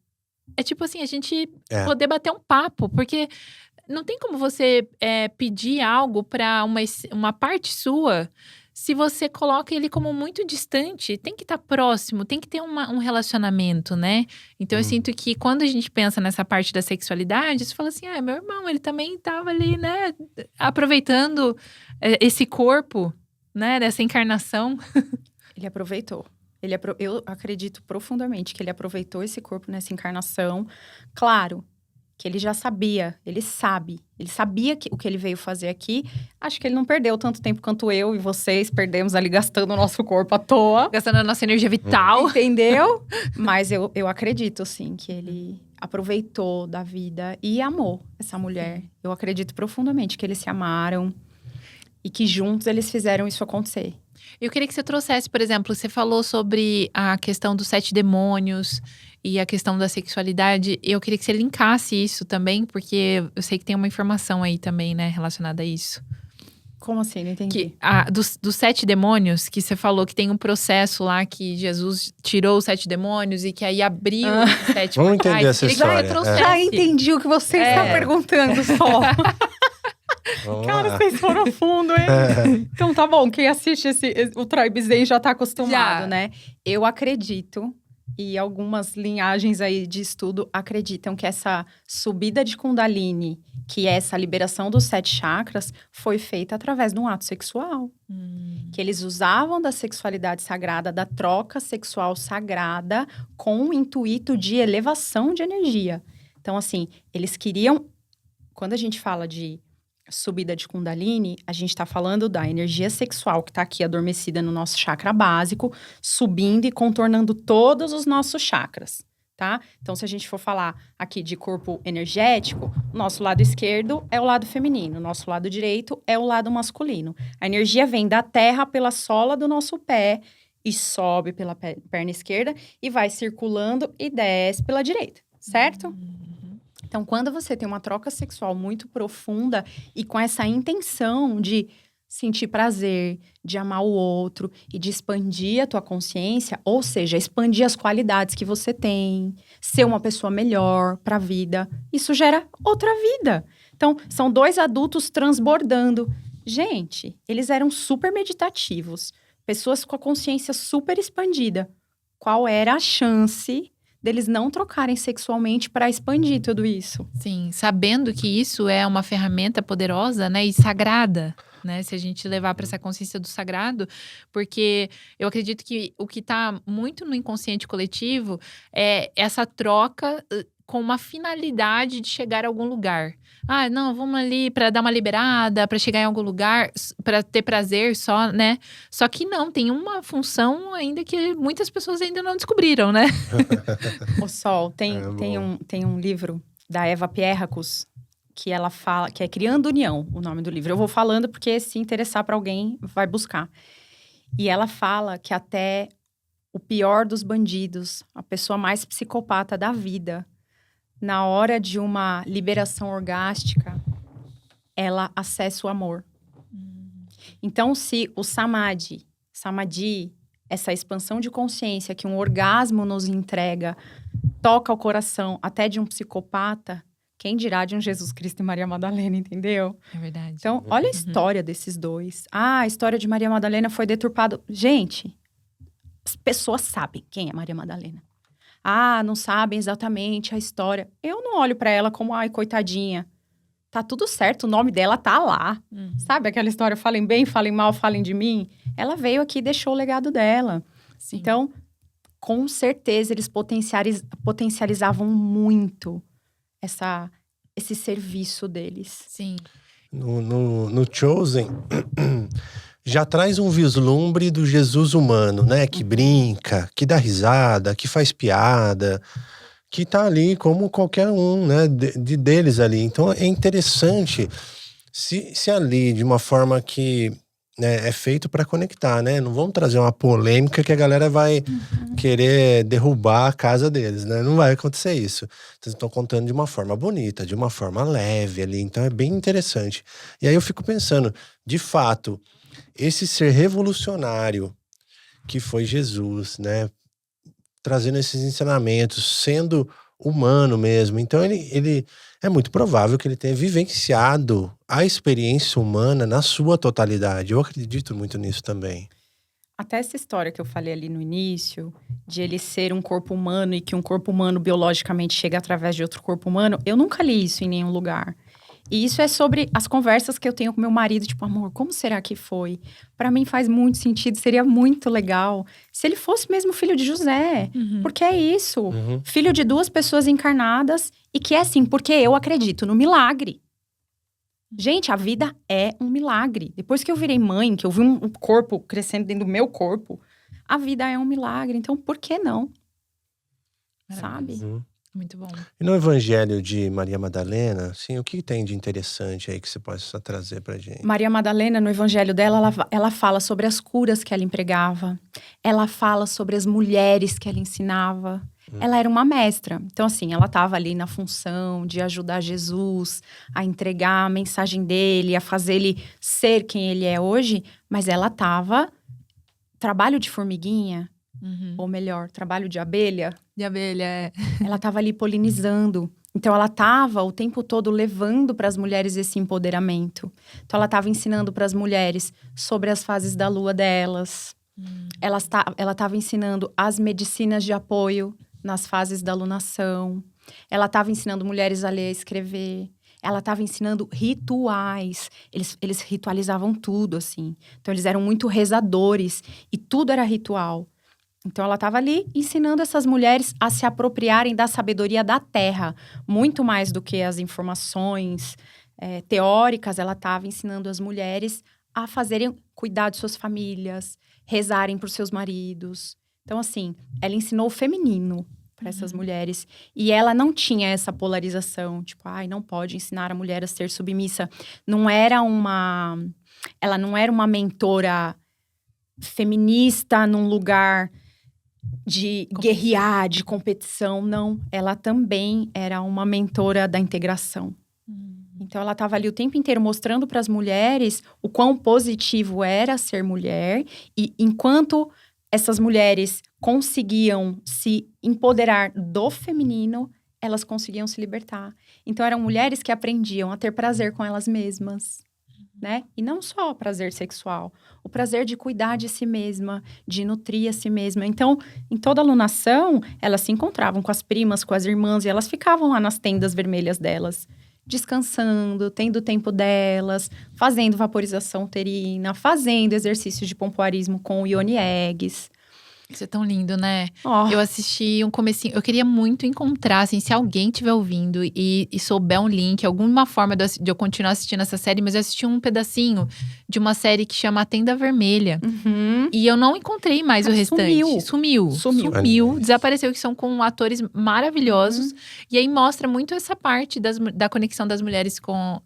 É tipo assim, a gente poder bater um papo, porque não tem como você pedir algo para uma parte sua se você coloca ele como muito distante. Tem que estar próximo, tem que ter um relacionamento, né? Então eu sinto que quando a gente pensa nessa parte da sexualidade, você fala assim, meu irmão, ele também estava ali, né? Aproveitando esse corpo, né? Dessa encarnação. Ele aproveitou. Eu acredito profundamente que ele aproveitou esse corpo nessa encarnação. Claro que ele já sabia, ele sabia o que ele veio fazer aqui. Acho que ele não perdeu tanto tempo quanto eu e vocês perdemos ali gastando o nosso corpo à toa. Gastando a nossa energia vital. Entendeu? Mas eu acredito, sim, que ele aproveitou da vida e amou essa mulher. Eu acredito profundamente que eles se amaram e que juntos eles fizeram isso acontecer. Eu queria que você trouxesse, por exemplo, você falou sobre a questão dos 7 demônios e a questão da sexualidade. Eu queria que você linkasse isso também, porque eu sei que tem uma informação aí também, né, relacionada a isso. Como assim? Não entendi. Dos 7 demônios, que você falou que tem um processo lá que Jesus tirou os 7 demônios e que aí abriu os 7 Vamos entender essa história. Já entendi o que você está perguntando só. Cara, vocês foram fundo, hein? Então tá bom, quem assiste o Tribe Zen já tá acostumado, né? Eu acredito, e algumas linhagens aí de estudo acreditam que essa subida de Kundalini, que é essa liberação dos 7 chakras, foi feita através de um ato sexual. Que eles usavam da sexualidade sagrada, da troca sexual sagrada, com o intuito de elevação de energia. Então, assim, eles queriam... Quando a gente fala de subida de Kundalini, a gente está falando da energia sexual que está aqui adormecida no nosso chakra básico, subindo e contornando todos os nossos chakras, tá? Então, se a gente for falar aqui de corpo energético, nosso lado esquerdo é o lado feminino, nosso lado direito é o lado masculino. A energia vem da terra pela sola do nosso pé e sobe pela perna esquerda e vai circulando e desce pela direita, certo? Então, quando você tem uma troca sexual muito profunda e com essa intenção de sentir prazer, de amar o outro e de expandir a tua consciência, ou seja, expandir as qualidades que você tem, ser uma pessoa melhor para a vida, isso gera outra vida. Então, são 2 adultos transbordando. Gente, eles eram super meditativos, pessoas com a consciência super expandida. Qual era a chance deles não trocarem sexualmente para expandir tudo isso? Sim, sabendo que isso é uma ferramenta poderosa, né, e sagrada, né, se a gente levar para essa consciência do sagrado, porque eu acredito que o que está muito no inconsciente coletivo é essa troca com uma finalidade de chegar a algum lugar. Ah, não, vamos ali para dar uma liberada, para chegar em algum lugar, para ter prazer só, né? Só que não, tem uma função ainda que muitas pessoas ainda não descobriram, né? O Sol, tem um livro da Eva Pierracos que ela fala, que é Criando União, o nome do livro. Eu vou falando porque se interessar para alguém, vai buscar. E ela fala que até o pior dos bandidos, a pessoa mais psicopata da vida, na hora de uma liberação orgástica, ela acessa o amor. Então, se o samadhi, essa expansão de consciência que um orgasmo nos entrega, toca o coração até de um psicopata, quem dirá de um Jesus Cristo e Maria Madalena, entendeu? É verdade. Então, olha a história desses dois. Ah, a história de Maria Madalena foi deturpada. Gente, as pessoas sabem quem é Maria Madalena. Ah, não sabem exatamente a história. Eu não olho pra ela como, ai, coitadinha. Tá tudo certo, o nome dela tá lá. Sabe aquela história, falem bem, falem mal, falem de mim? Ela veio aqui e deixou o legado dela. Sim. Então, com certeza, eles potencializavam muito esse serviço deles. Sim. No Chosen, já traz um vislumbre do Jesus humano, né? Que brinca, que dá risada, que faz piada, que tá ali como qualquer um, né? Deles ali. Então é interessante se ali, de uma forma que, né, é feito para conectar, né? Não vamos trazer uma polêmica que a galera vai querer derrubar a casa deles, né? Não vai acontecer isso. Vocês estão contando de uma forma bonita, de uma forma leve ali. Então é bem interessante. E aí eu fico pensando, de fato, esse ser revolucionário que foi Jesus, né? Trazendo esses ensinamentos, sendo humano mesmo. Então ele é muito provável que ele tenha vivenciado a experiência humana na sua totalidade. Eu acredito muito nisso também. Até essa história que eu falei ali no início, de ele ser um corpo humano e que um corpo humano biologicamente chega através de outro corpo humano, eu nunca li isso em nenhum lugar. E isso é sobre as conversas que eu tenho com meu marido, tipo, amor, como será que foi? Pra mim faz muito sentido, seria muito legal se ele fosse mesmo filho de José. Porque é isso, filho de 2 pessoas encarnadas e que é assim, porque eu acredito no milagre. Gente, a vida é um milagre. Depois que eu virei mãe, que eu vi um corpo crescendo dentro do meu corpo, a vida é um milagre. Então, por que não? Sabe? Muito bom. E no Evangelho de Maria Madalena, assim, o que tem de interessante aí que você possa trazer pra gente? Maria Madalena, no evangelho dela, ela fala sobre as curas que ela empregava. Ela fala sobre as mulheres que ela ensinava. Ela era uma mestra. Então, assim, ela estava ali na função de ajudar Jesus a entregar a mensagem dele, a fazer ele ser quem ele é hoje. Mas ela estava… Trabalho de formiguinha, ou melhor, trabalho de abelha. De abelha, é. Ela estava ali polinizando. Então, ela estava o tempo todo levando para as mulheres esse empoderamento. Então, ela estava ensinando para as mulheres sobre as fases da lua delas. Ela estava ensinando as medicinas de apoio nas fases da lunação. Ela estava ensinando mulheres a ler e escrever. Ela estava ensinando rituais. Eles ritualizavam tudo, assim. Então, eles eram muito rezadores. E tudo era ritual. Então, ela estava ali ensinando essas mulheres a se apropriarem da sabedoria da terra. Muito mais do que as informações teóricas, ela estava ensinando as mulheres a cuidar de suas famílias, rezarem por seus maridos. Então, assim, ela ensinou o feminino para essas mulheres. E ela não tinha essa polarização. Tipo, não pode ensinar a mulher a ser submissa. Ela não era uma mentora feminista num lugar de guerrear, de competição, não. Ela também era uma mentora da integração. Então, ela estava ali o tempo inteiro mostrando para as mulheres o quão positivo era ser mulher. E enquanto essas mulheres conseguiam se empoderar do feminino, elas conseguiam se libertar. Então, eram mulheres que aprendiam a ter prazer com elas mesmas, né? E não só prazer sexual, o prazer de cuidar de si mesma, de nutrir a si mesma. Então, em toda alunação, elas se encontravam com as primas, com as irmãs, e elas ficavam lá nas tendas vermelhas delas, descansando, tendo o tempo delas, fazendo vaporização uterina, fazendo exercício de pompoarismo com o Yoni Eggs. Isso é tão lindo, né? Oh. Eu assisti um comecinho, eu queria muito encontrar, assim, se alguém estiver ouvindo e souber um link, alguma forma de eu continuar assistindo essa série, mas eu assisti um pedacinho de uma série que chama A Tenda Vermelha. Uhum. E eu não encontrei mais o restante. Sumiu. Desapareceu, que são com atores maravilhosos. E aí mostra muito essa parte da conexão das mulheres com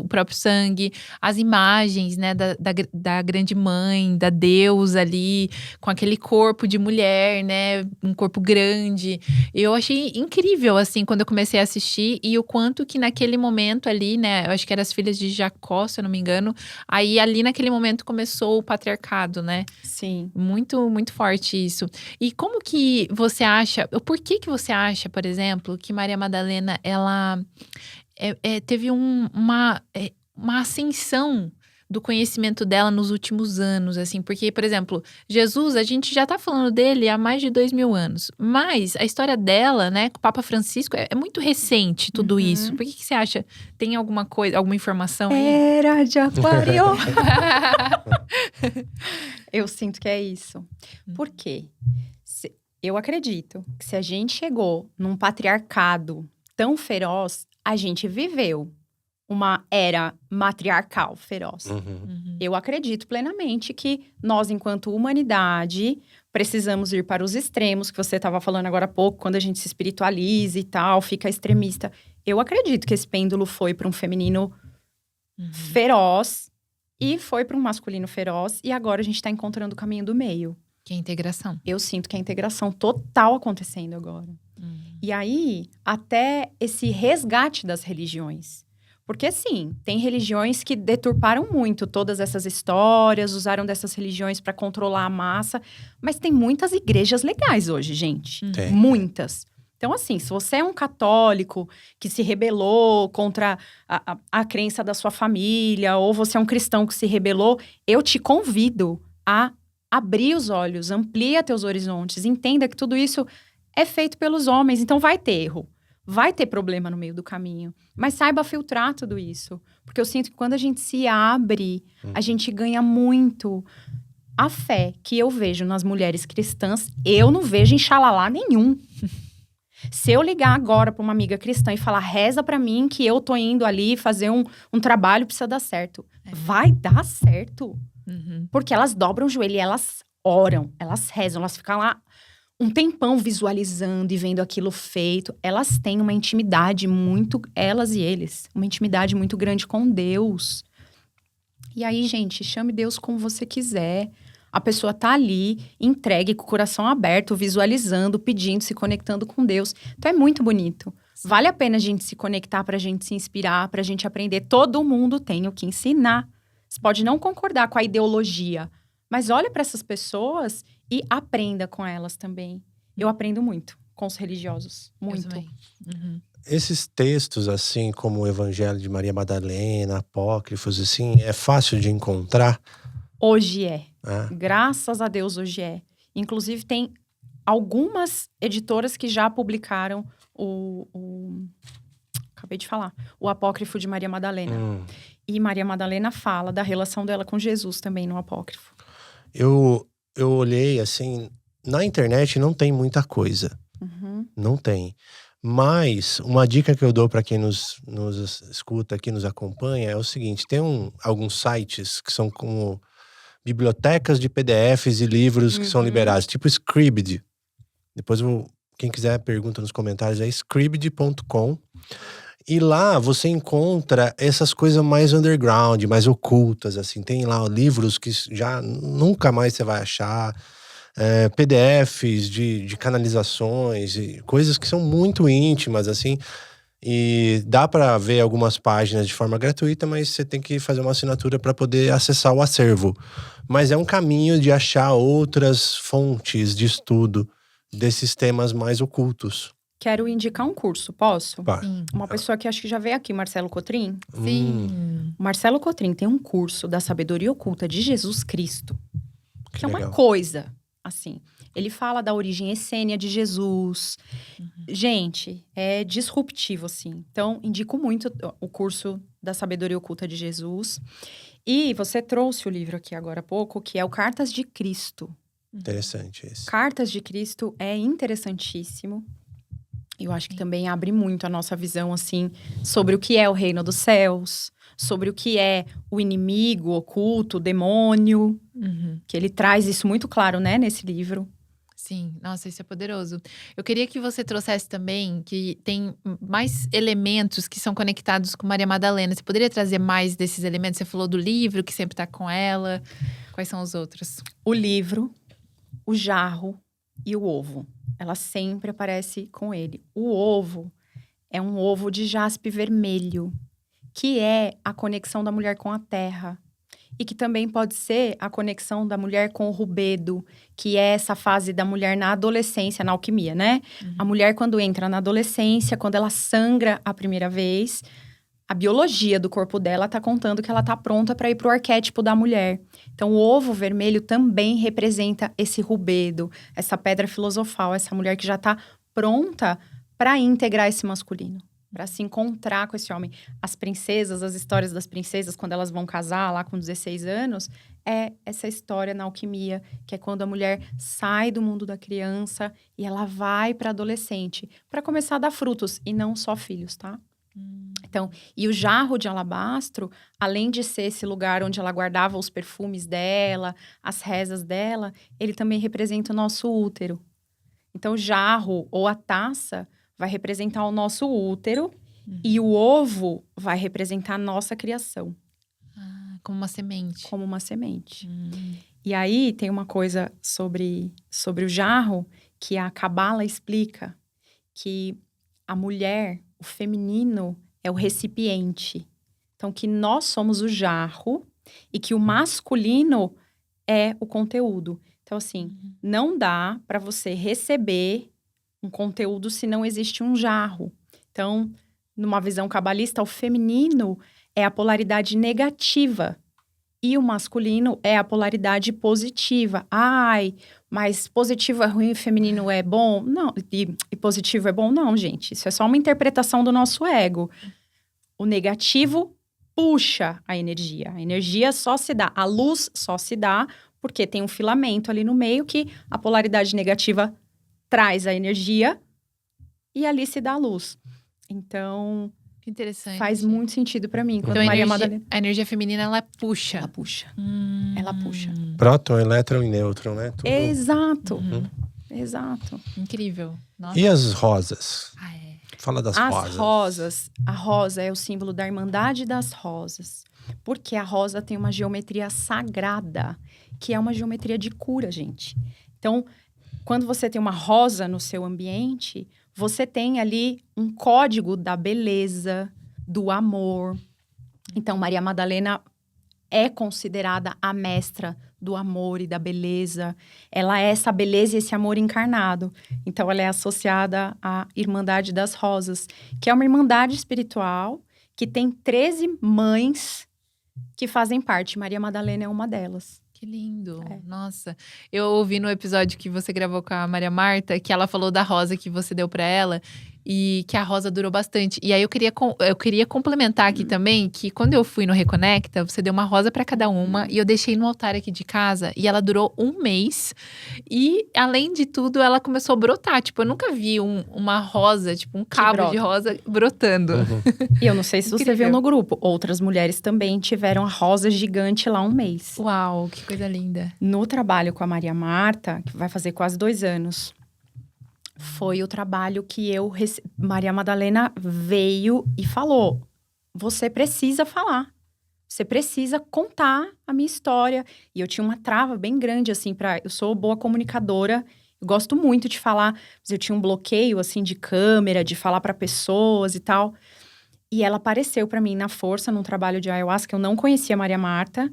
o próprio sangue, as imagens, né, da grande mãe, da deusa ali, com aquele corpo de mulher, né, um corpo grande. Eu achei incrível, assim, quando eu comecei a assistir, e o quanto que naquele momento ali, né, eu acho que eram as filhas de Jacó, se eu não me engano, aí ali naquele momento começou o patriarcado, né? Sim. Muito, muito forte isso. E como que você acha, por que você acha, por exemplo, que Maria Madalena, ela teve uma ascensão do conhecimento dela nos últimos anos, assim, porque, por exemplo, Jesus, a gente já tá falando dele há mais de 2000 anos, mas a história dela, né, com o Papa Francisco, é muito recente tudo isso. Por que você acha? Tem alguma coisa, alguma informação aí? Era de Aquário! Eu sinto que é isso. Por quê? Eu acredito que se a gente chegou num patriarcado tão feroz, a gente viveu uma era matriarcal feroz. Eu acredito plenamente que nós, enquanto humanidade, precisamos ir para os extremos, que você estava falando agora há pouco, quando a gente se espiritualiza e tal, fica extremista. Eu acredito que esse pêndulo foi para um feminino feroz e foi para um masculino feroz, e agora a gente está encontrando o caminho do meio. Que é a integração. Eu sinto que é a integração total acontecendo agora. E aí, até esse resgate das religiões. Porque, sim, tem religiões que deturparam muito todas essas histórias, usaram dessas religiões para controlar a massa. Mas tem muitas igrejas legais hoje, gente. Tem. Muitas. Então, assim, se você é um católico que se rebelou contra a crença da sua família, ou você é um cristão que se rebelou, eu te convido a abrir os olhos, amplia teus horizontes, entenda que tudo isso é feito pelos homens. Então, vai ter erro. Vai ter problema no meio do caminho, mas saiba filtrar tudo isso. Porque eu sinto que quando a gente se abre, a gente ganha muito. A fé que eu vejo nas mulheres cristãs, eu não vejo em xalalá nenhum. Se eu ligar agora para uma amiga cristã e falar, reza para mim que eu tô indo ali fazer um trabalho, precisa dar certo. Vai dar certo. Porque elas dobram o joelho e elas oram, elas rezam, elas ficam lá um tempão visualizando e vendo aquilo feito. Elas têm uma intimidade muito, elas e eles, uma intimidade muito grande com Deus. E aí, gente, chame Deus como você quiser. A pessoa tá ali, entregue, com o coração aberto, visualizando, pedindo, se conectando com Deus. Então é muito bonito. Vale a pena a gente se conectar, pra gente se inspirar, pra gente aprender. Todo mundo tem o que ensinar. Você pode não concordar com a ideologia, mas olha para essas pessoas e aprenda com elas também. Eu aprendo muito com os religiosos. Muito. Esses textos, assim, como o Evangelho de Maria Madalena, apócrifos, assim, é fácil de encontrar? Hoje é. Graças a Deus, hoje é. Inclusive, tem algumas editoras que já publicaram acabei de falar. O apócrifo de Maria Madalena. E Maria Madalena fala da relação dela com Jesus também no apócrifo. Eu olhei, assim, na internet não tem muita coisa. Não tem. Mas uma dica que eu dou para quem nos escuta aqui, nos acompanha, é o seguinte: tem alguns sites que são como bibliotecas de PDFs e livros que são liberados, tipo Scribd. Depois, quem quiser pergunta nos comentários, é scribd.com. E lá você encontra essas coisas mais underground, mais ocultas, assim. Tem lá livros que já nunca mais você vai achar. PDFs de canalizações, e coisas que são muito íntimas, assim. E dá para ver algumas páginas de forma gratuita, mas você tem que fazer uma assinatura para poder acessar o acervo. Mas é um caminho de achar outras fontes de estudo desses temas mais ocultos. Quero indicar um curso, posso? Pá. Sim. Uma pessoa que acho que já veio aqui, Marcelo Cotrim. Sim. O Marcelo Cotrim tem um curso da sabedoria oculta de Jesus Cristo, que é uma legal. coisa, assim. Ele fala da origem essênia de Jesus. Gente, é disruptivo, assim. Então, indico muito o curso da sabedoria oculta de Jesus. E você trouxe o livro aqui agora há pouco, que é o Cartas de Cristo. Interessante esse. Cartas de Cristo é interessantíssimo. Eu acho que também abre muito a nossa visão, assim, sobre o que é o reino dos céus, sobre o que é o inimigo oculto, o demônio, que ele traz isso muito claro, né, nesse livro. Sim, nossa, isso é poderoso. Eu queria que você trouxesse também que tem mais elementos que são conectados com Maria Madalena. Você poderia trazer mais desses elementos? Você falou do livro, que sempre tá com ela. Quais são os outros? O livro, o jarro e o ovo. Ela sempre aparece com ele. O ovo é um ovo de jaspe vermelho, que é a conexão da mulher com a terra. E que também pode ser a conexão da mulher com o rubedo, que é essa fase da mulher na adolescência, na alquimia, né? A mulher, quando entra na adolescência, quando ela sangra a primeira vez, a biologia do corpo dela tá contando que ela tá pronta para ir pro arquétipo da mulher. Então, o ovo vermelho também representa esse rubedo, essa pedra filosofal, essa mulher que já tá pronta para integrar esse masculino, para se encontrar com esse homem. As princesas, as histórias das princesas, quando elas vão casar lá com 16 anos, é essa história na alquimia, que é quando a mulher sai do mundo da criança e ela vai para adolescente, para começar a dar frutos, e não só filhos, tá? Então, e o jarro de alabastro, além de ser esse lugar onde ela guardava os perfumes dela, as rezas dela, ele também representa o nosso útero. Então, o jarro ou a taça vai representar o nosso útero e o ovo vai representar a nossa criação. Como uma semente. Como uma semente. E aí, tem uma coisa sobre o jarro que a Cabala explica, que a mulher, o feminino, é o recipiente. Então, que nós somos o jarro e que o masculino é o conteúdo. Então, assim, não dá para você receber um conteúdo se não existe um jarro. Então, numa visão cabalista, o feminino é a polaridade negativa e o masculino é a polaridade positiva. Ai, mas positivo é ruim e feminino é bom? Não, e positivo é bom? Não, gente. Isso é só uma interpretação do nosso ego. O negativo puxa a energia. A energia só se dá, a luz só se dá porque tem um filamento ali no meio que a polaridade negativa traz a energia e ali se dá a luz. Então, Que interessante. faz muito sentido pra mim. Quando Então, Maria Madalena... a energia feminina, ela puxa. Ela puxa. Ela puxa. Próton, elétron e nêutron, né? Tudo. Exato. Exato. Incrível. Nossa. E as rosas? Ah, é. Fala das As rosas. rosas. A rosa é o símbolo da Irmandade das Rosas. Porque a rosa tem uma geometria sagrada, que é uma geometria de cura, gente. Então, quando você tem uma rosa no seu ambiente, você tem ali um código da beleza, do amor. Então, Maria Madalena é considerada a mestra do amor e da beleza. Ela é essa beleza e esse amor encarnado. Então, ela é associada à Irmandade das Rosas, que é uma irmandade espiritual que tem 13 mães que fazem parte. Maria Madalena é uma delas. Que lindo. É. Nossa. Eu ouvi no episódio que você gravou com a Maria Marta, que ela falou da rosa que você deu pra ela. E que a rosa durou bastante. E aí eu queria complementar aqui também que quando eu fui no Reconecta, você deu uma rosa pra cada uma e eu deixei no altar aqui de casa e ela durou 1 mês. E além de tudo, ela começou a brotar. Tipo, eu nunca vi uma rosa, tipo um cabo brota. de rosa brotando. E eu não sei se você Incrível. viu no grupo, outras mulheres também tiveram a rosa gigante lá 1 mês. Uau, que coisa linda. No trabalho com a Maria Marta, que vai fazer quase 2 anos, foi o trabalho que Maria Madalena veio e falou: você precisa falar. Você precisa contar a minha história. E eu tinha uma trava bem grande, assim, eu sou boa comunicadora. Eu gosto muito de falar, mas eu tinha um bloqueio, assim, de câmera, de falar para pessoas e tal. E ela apareceu para mim na força, num trabalho de ayahuasca, eu não conhecia a Maria Marta.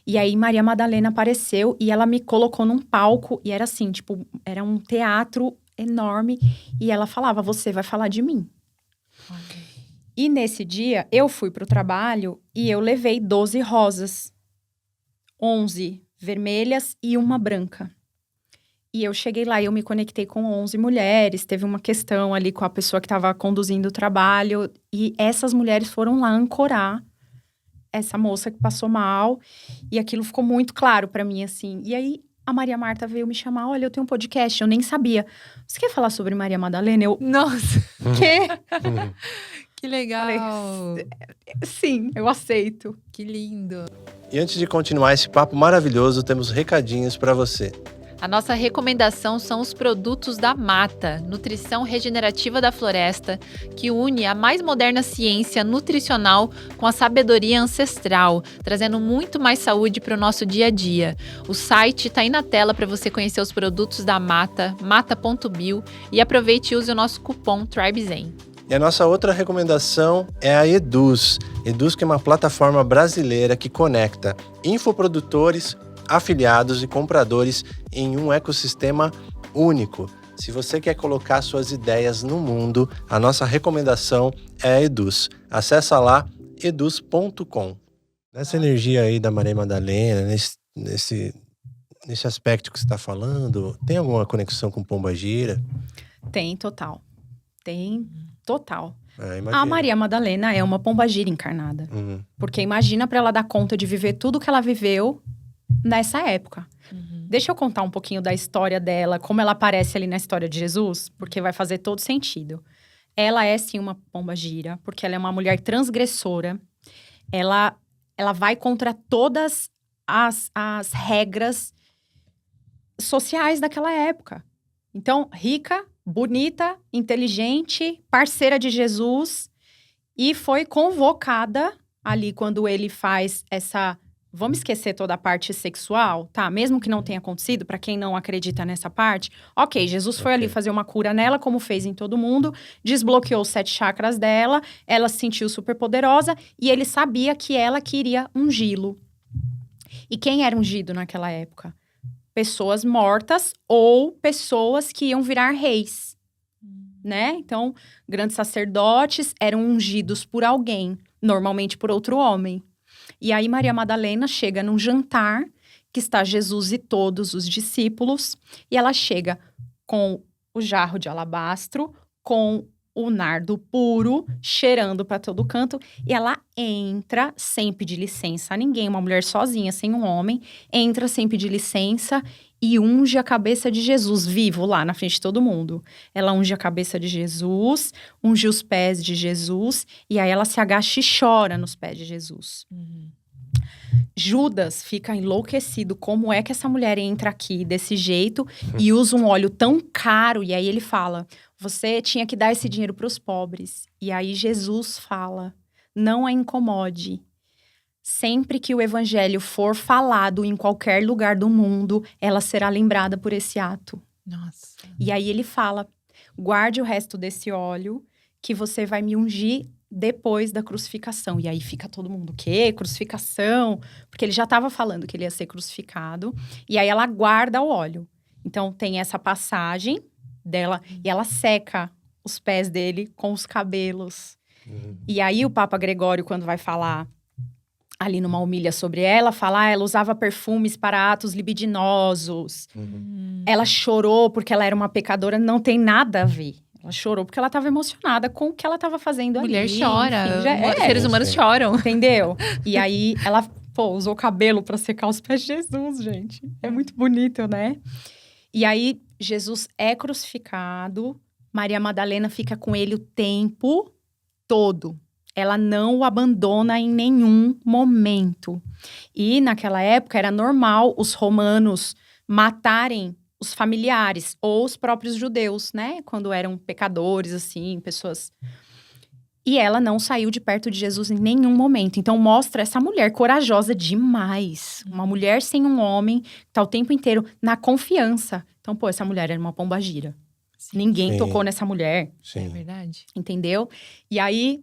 E aí, Maria Madalena apareceu e ela me colocou num palco. E era assim, tipo, era um teatro enorme. E ela falava, você vai falar de mim. E nesse dia, eu fui pro trabalho e eu levei 12 rosas. 11 vermelhas e uma branca. E eu cheguei lá e eu me conectei com 11 mulheres. Teve uma questão ali com a pessoa que estava conduzindo o trabalho. E essas mulheres foram lá ancorar essa moça que passou mal. E aquilo ficou muito claro para mim, assim. E aí, a Maria Marta veio me chamar. Olha, eu tenho um podcast, eu nem sabia. Você quer falar sobre Maria Madalena? Eu, Nossa, quê? que legal. Sim, eu aceito. Que lindo. E antes de continuar esse papo maravilhoso, temos recadinhos para você. A nossa recomendação são os produtos da Mata, nutrição regenerativa da floresta, que une a mais moderna ciência nutricional com a sabedoria ancestral, trazendo muito mais saúde para o nosso dia a dia. O site está aí na tela para você conhecer os produtos da Mata, mata.bio, e aproveite e use o nosso cupom TRIBEZEN. E a nossa outra recomendação é a Eduz. Eduz, que é uma plataforma brasileira que conecta infoprodutores, afiliados e compradores em um ecossistema único. Se você quer colocar suas ideias no mundo, a nossa recomendação é a Eduz. Acessa lá eduz.com. Nessa energia aí da Maria Madalena, nesse aspecto que você está falando, tem alguma conexão com Pombagira? Tem, total. Tem, total. Imagina. A Maria Madalena é uma pombagira encarnada. Uhum. Porque imagina para ela dar conta de viver tudo que ela viveu nessa época. Deixa eu contar um pouquinho da história dela, como ela aparece ali na história de Jesus, porque vai fazer todo sentido. Ela é, sim, uma pombagira, porque ela é uma mulher transgressora. Ela vai contra todas as regras sociais daquela época. Então, rica, bonita, inteligente, parceira de Jesus, e foi convocada ali quando ele faz essa... Vamos esquecer toda a parte sexual, tá? Mesmo que não tenha acontecido, para quem não acredita nessa parte. Ok, Jesus foi ali fazer uma cura nela, como fez em todo mundo. Desbloqueou os 7 chakras dela. Ela se sentiu super poderosa. E ele sabia que ela queria ungí-lo. E quem era ungido naquela época? Pessoas mortas ou pessoas que iam virar reis, né? Então, grandes sacerdotes eram ungidos por alguém, normalmente por outro homem. E aí, Maria Madalena chega num jantar que está Jesus e todos os discípulos. E ela chega com o jarro de alabastro, com o nardo puro, cheirando para todo canto. E ela entra sem pedir licença a ninguém. Uma mulher sozinha, sem um homem. Entra sem pedir licença e unge a cabeça de Jesus, vivo lá na frente de todo mundo. Ela unge a cabeça de Jesus, unge os pés de Jesus, e aí ela se agacha e chora nos pés de Jesus. Judas fica enlouquecido, como é que essa mulher entra aqui desse jeito e usa um óleo tão caro? E aí ele fala, você tinha que dar esse dinheiro para os pobres. E aí Jesus fala, não a incomode. Sempre que o evangelho for falado em qualquer lugar do mundo, ela será lembrada por esse ato. Nossa. E aí ele fala, guarde o resto desse óleo que você vai me ungir depois da crucificação. E aí fica todo mundo, o quê? Crucificação? Porque ele já estava falando que ele ia ser crucificado. E aí ela guarda o óleo. Então tem essa passagem dela e ela seca os pés dele com os cabelos. E aí o Papa Gregório, quando vai falar ali numa homília sobre ela, fala, ela usava perfumes para atos libidinosos. Ela chorou porque ela era uma pecadora, não tem nada a ver. Ela chorou porque ela estava emocionada com o que ela estava fazendo ali. Mulher chora. Enfim, seres humanos choram. Entendeu? E aí, ela, usou cabelo para secar os pés de Jesus, gente. É muito bonito, né? E aí, Jesus é crucificado. Maria Madalena fica com ele o tempo todo. Ela não o abandona em nenhum momento. E naquela época era normal os romanos matarem os familiares ou os próprios judeus, né? Quando eram pecadores, assim, pessoas... E ela não saiu de perto de Jesus em nenhum momento. Então, mostra essa mulher corajosa demais. Uma mulher sem um homem, que tá o tempo inteiro na confiança. Então, pô, essa mulher era uma pombagira. Sim. Ninguém Sim. tocou nessa mulher, É Sim. verdade. entendeu? E aí,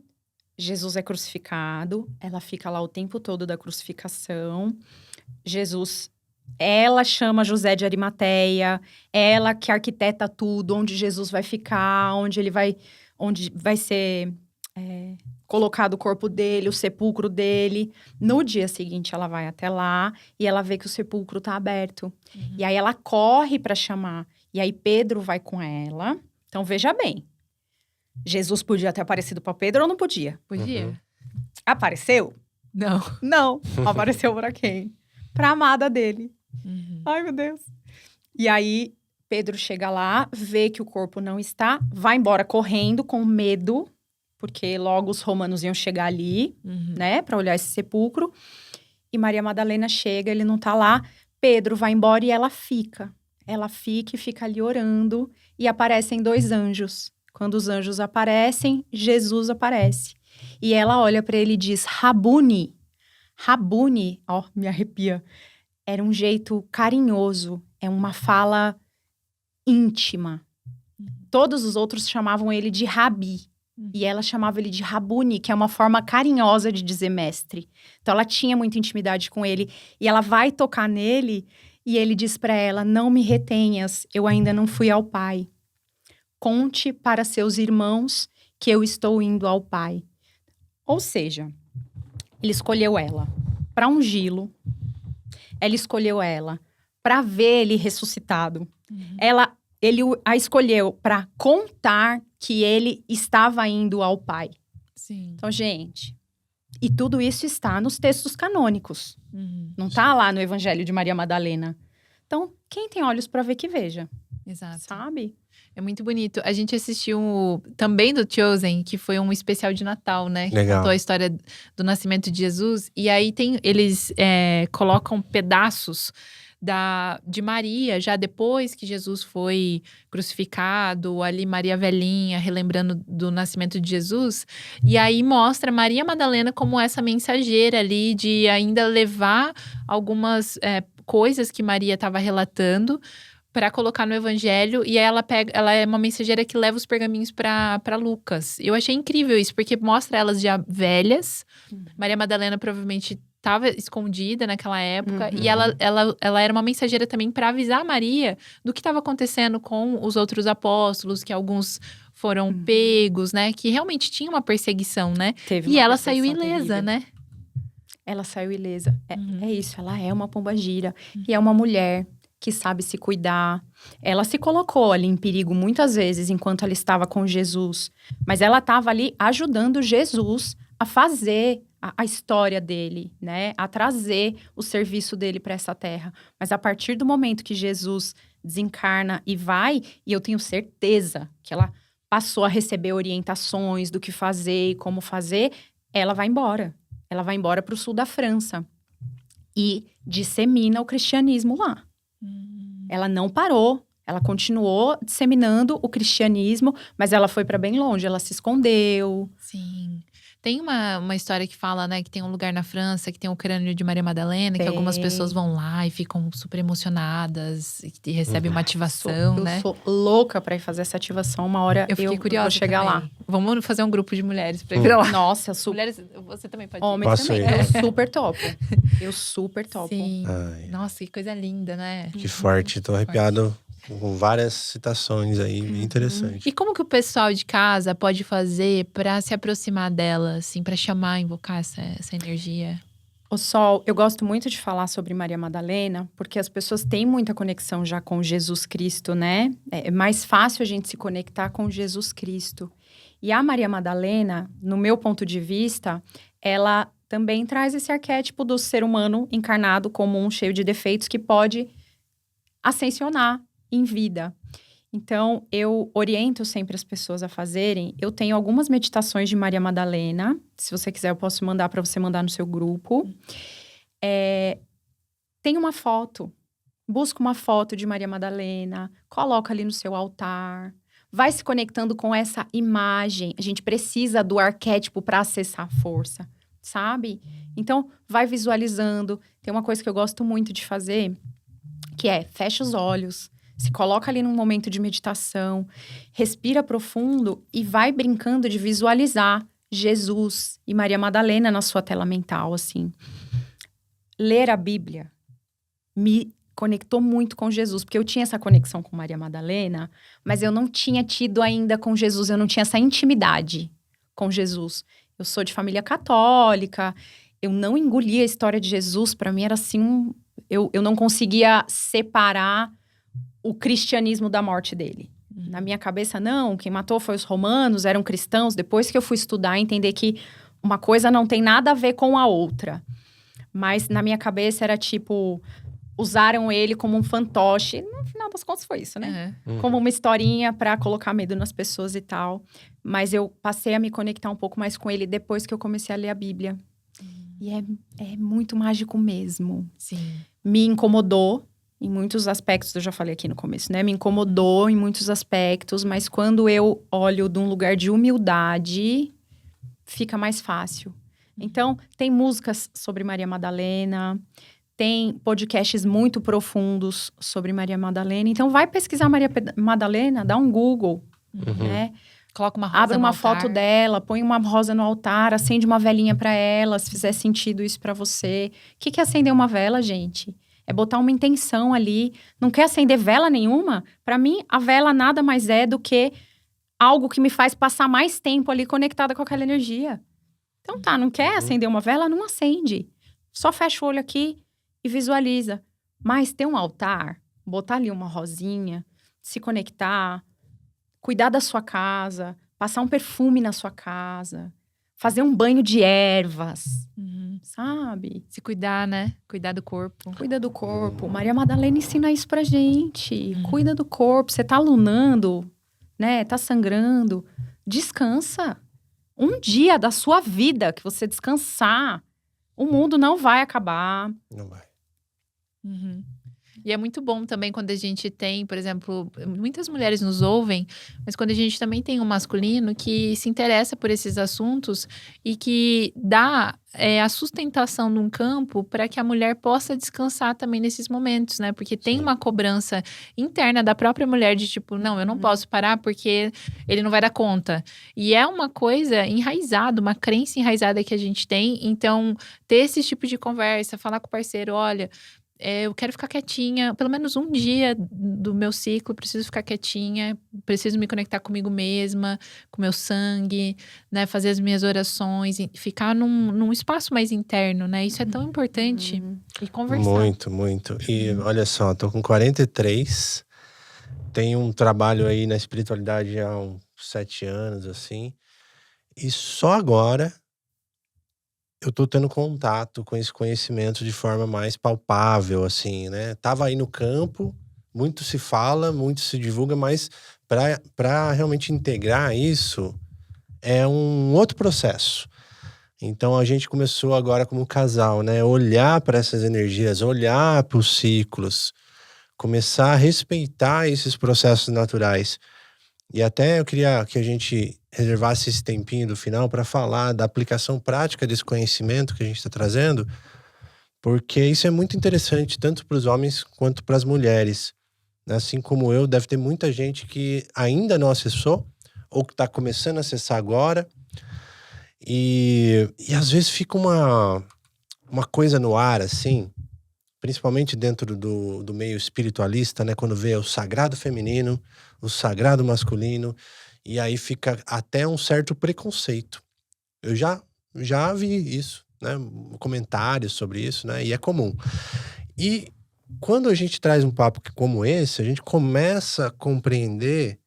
Jesus é crucificado. Ela fica lá o tempo todo da crucificação. Ela chama José de Arimateia. Ela que arquiteta tudo, onde Jesus vai ficar, onde vai ser colocado o corpo dele, o sepulcro dele. No dia seguinte, ela vai até lá e ela vê que o sepulcro tá aberto. Uhum. E aí, ela corre para chamar. E aí, Pedro vai com ela. Então, veja bem. Jesus podia ter aparecido para Pedro ou não podia? Podia? Uhum. Apareceu? Não. Não. Apareceu para quem? Pra amada dele. Uhum. Ai, meu Deus. E aí, Pedro chega lá, vê que o corpo não está, vai embora correndo com medo, porque logo os romanos iam chegar ali, Uhum. né, para olhar esse sepulcro. E Maria Madalena chega, ele não tá lá. Pedro vai embora e ela fica. Ela fica e fica ali orando. E aparecem 2 anjos. Quando os anjos aparecem, Jesus aparece. E ela olha para ele e diz: Rabuni. Rabuni, ó, me arrepia. Era um jeito carinhoso, é uma fala íntima. Todos os outros chamavam ele de Rabi. E ela chamava ele de Rabuni, que é uma forma carinhosa de dizer mestre. Então, ela tinha muita intimidade com ele. E ela vai tocar nele e ele diz para ela: não me retenhas, eu ainda não fui ao Pai. Conte para seus irmãos que eu estou indo ao Pai. Ou seja, ele escolheu ela para ungí-lo. Ela escolheu ela para ver ele ressuscitado. Uhum. Ele a escolheu para contar que ele estava indo ao Pai. Sim. Então, gente, e tudo isso está nos textos canônicos. Uhum. Não está lá no Evangelho de Maria Madalena. Então, quem tem olhos para ver que veja, Exato. sabe? É muito bonito. A gente assistiu também do Chosen, que foi um especial de Natal, né? Que Legal. contou a história do nascimento de Jesus. E aí eles colocam pedaços de Maria, já depois que Jesus foi crucificado, ali Maria velhinha, relembrando do nascimento de Jesus. E aí mostra Maria Madalena como essa mensageira ali de ainda levar algumas coisas que Maria estava relatando para colocar no evangelho, e ela é uma mensageira que leva os pergaminhos para Lucas. Eu achei incrível isso, porque mostra elas já velhas. Maria Madalena provavelmente estava escondida naquela época, Uhum. e ela era uma mensageira também para avisar a Maria do que estava acontecendo com os outros apóstolos, que alguns foram pegos, né? Que realmente tinha uma perseguição, né? Teve E uma ela saiu perseguição ilesa, terrível. né? Ela saiu ilesa. Uhum. É isso, ela é uma pombagira. E é uma mulher que sabe se cuidar. Ela se colocou ali em perigo muitas vezes enquanto ela estava com Jesus. Mas ela estava ali ajudando Jesus a fazer a história dele, né? A trazer o serviço dele para essa terra. Mas a partir do momento que Jesus desencarna e vai, e eu tenho certeza que ela passou a receber orientações do que fazer e como fazer, ela vai embora. Ela vai embora para o sul da França e dissemina o cristianismo lá. Ela não parou, ela continuou disseminando o cristianismo, mas ela foi para bem longe, ela se escondeu. Sim. Tem uma história que fala, né, que tem um lugar na França que tem o crânio de Maria Madalena, que algumas pessoas vão lá e ficam super emocionadas e recebem uma ativação, Eu né? sou louca para ir fazer essa ativação, uma hora Eu fiquei curiosa vou chegar também. lá. Vamos fazer um grupo de mulheres pra ir pra lá. Nossa, super. Mulheres, você também pode ir. Homens Posso também. ir. Eu super topo. Eu super topo. Sim. Ai. Nossa, que coisa linda, né? Que forte, tô arrepiado com várias citações aí, bem interessante. E como que o pessoal de casa pode fazer pra se aproximar dela, assim, pra chamar, invocar essa energia? O Sol, eu gosto muito de falar sobre Maria Madalena, porque as pessoas têm muita conexão já com Jesus Cristo, né? É mais fácil a gente se conectar com Jesus Cristo. E a Maria Madalena, no meu ponto de vista, ela também traz esse arquétipo do ser humano encarnado comum, cheio de defeitos, que pode ascensionar em vida. Então, eu oriento sempre as pessoas a fazerem. Eu tenho algumas meditações de Maria Madalena. Se você quiser, eu posso mandar para você mandar no seu grupo. Tem uma foto. Busca uma foto de Maria Madalena. Coloca ali no seu altar. vai se conectando com essa imagem. A gente precisa do arquétipo para acessar a força, sabe? Então, vai visualizando. Tem uma coisa que eu gosto muito de fazer, que é fecha os olhos, se coloca ali num momento de meditação, respira profundo e vai brincando de visualizar Jesus e Maria Madalena na sua tela mental, assim. Ler a Bíblia me conectou muito com Jesus, porque eu tinha essa conexão com Maria Madalena, mas eu não tinha tido ainda com Jesus, eu não tinha essa intimidade com Jesus. Eu sou de família católica, eu não engolia a história de Jesus, para mim era assim, eu não conseguia separar o cristianismo da morte dele. Na minha cabeça, não, quem matou foi os romanos, eram cristãos. Depois que eu fui estudar, entender que uma coisa não tem nada a ver com a outra. Mas na minha cabeça era tipo, usaram ele como um fantoche. No final das contas foi isso, né? Como uma historinha pra colocar medo nas pessoas e tal. Mas eu passei a me conectar um pouco mais com ele depois que eu comecei a ler a Bíblia. E é muito mágico mesmo. Sim. Me incomodou em muitos aspectos, eu já falei aqui no começo, né? Me incomodou em muitos aspectos, mas quando eu olho de um lugar de humildade, fica mais fácil. Então, tem músicas sobre Maria Madalena, tem podcasts muito profundos sobre Maria Madalena. Então, vai pesquisar Maria Madalena, dá um Google, né? Coloca uma rosa Abre uma no altar. foto dela, põe uma rosa no altar, acende uma velinha pra ela, se fizer sentido isso pra você. O que é acender uma vela, gente? É botar uma intenção ali. Não quer acender vela nenhuma? Pra mim, a vela nada mais é do que algo que me faz passar mais tempo ali conectada com aquela energia. Então tá, não quer acender uma vela? Não acende. Só fecha o olho aqui e visualiza. Mas ter um altar, botar ali uma rosinha, se conectar, cuidar da sua casa, passar um perfume na sua casa, fazer um banho de ervas, sabe? Se cuidar, né? Cuidar do corpo. Cuida do corpo. Maria Madalena ensina isso pra gente. Cuida do corpo. Você tá lunando, né? Tá sangrando. Descansa. Um dia da sua vida que você descansar, o mundo não vai acabar. Não vai. E é muito bom também quando a gente tem, por exemplo, muitas mulheres nos ouvem, mas quando a gente também tem um masculino que se interessa por esses assuntos e que dá a sustentação num campo para que a mulher possa descansar também nesses momentos, né? Porque tem uma cobrança interna da própria mulher de tipo, não, eu não posso parar porque ele não vai dar conta. E é uma coisa enraizada, uma crença enraizada que a gente tem. Então, ter esse tipo de conversa, falar com o parceiro, olha, eu quero ficar quietinha, pelo menos um dia do meu ciclo, preciso ficar quietinha, preciso me conectar comigo mesma, com meu sangue, né, fazer as minhas orações, ficar num espaço mais interno, né, isso é tão importante, e conversar. Muito, muito. E olha só, tô com 43, tenho um trabalho aí na espiritualidade há uns 7 anos, assim, e só agora eu tô tendo contato com esse conhecimento de forma mais palpável, assim, né? Tava aí no campo, muito se fala, muito se divulga, mas para realmente integrar isso é um outro processo. Então a gente começou agora como casal, né? Olhar para essas energias, olhar para os ciclos, começar a respeitar esses processos naturais. E até eu queria que a gente reservasse esse tempinho do final para falar da aplicação prática desse conhecimento que a gente está trazendo, porque isso é muito interessante tanto para os homens quanto para as mulheres. Assim como eu, deve ter muita gente que ainda não acessou ou que está começando a acessar agora. E às vezes fica uma coisa no ar, assim, principalmente dentro do meio espiritualista, né? Quando vê o sagrado feminino, o sagrado masculino, e aí fica até um certo preconceito. Eu já vi isso, né? Comentários sobre isso, né? E é comum. E quando a gente traz um papo como esse, a gente começa a compreender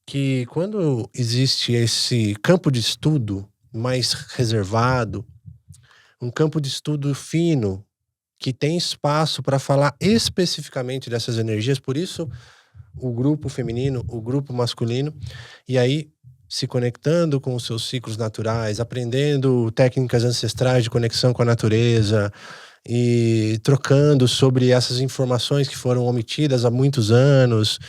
que quando existe esse campo de estudo mais reservado, um campo de estudo fino, que tem espaço para falar especificamente dessas energias, por isso o grupo feminino, o grupo masculino, e aí se conectando com os seus ciclos naturais, aprendendo técnicas ancestrais de conexão com a natureza e trocando sobre essas informações que foram omitidas há muitos anos.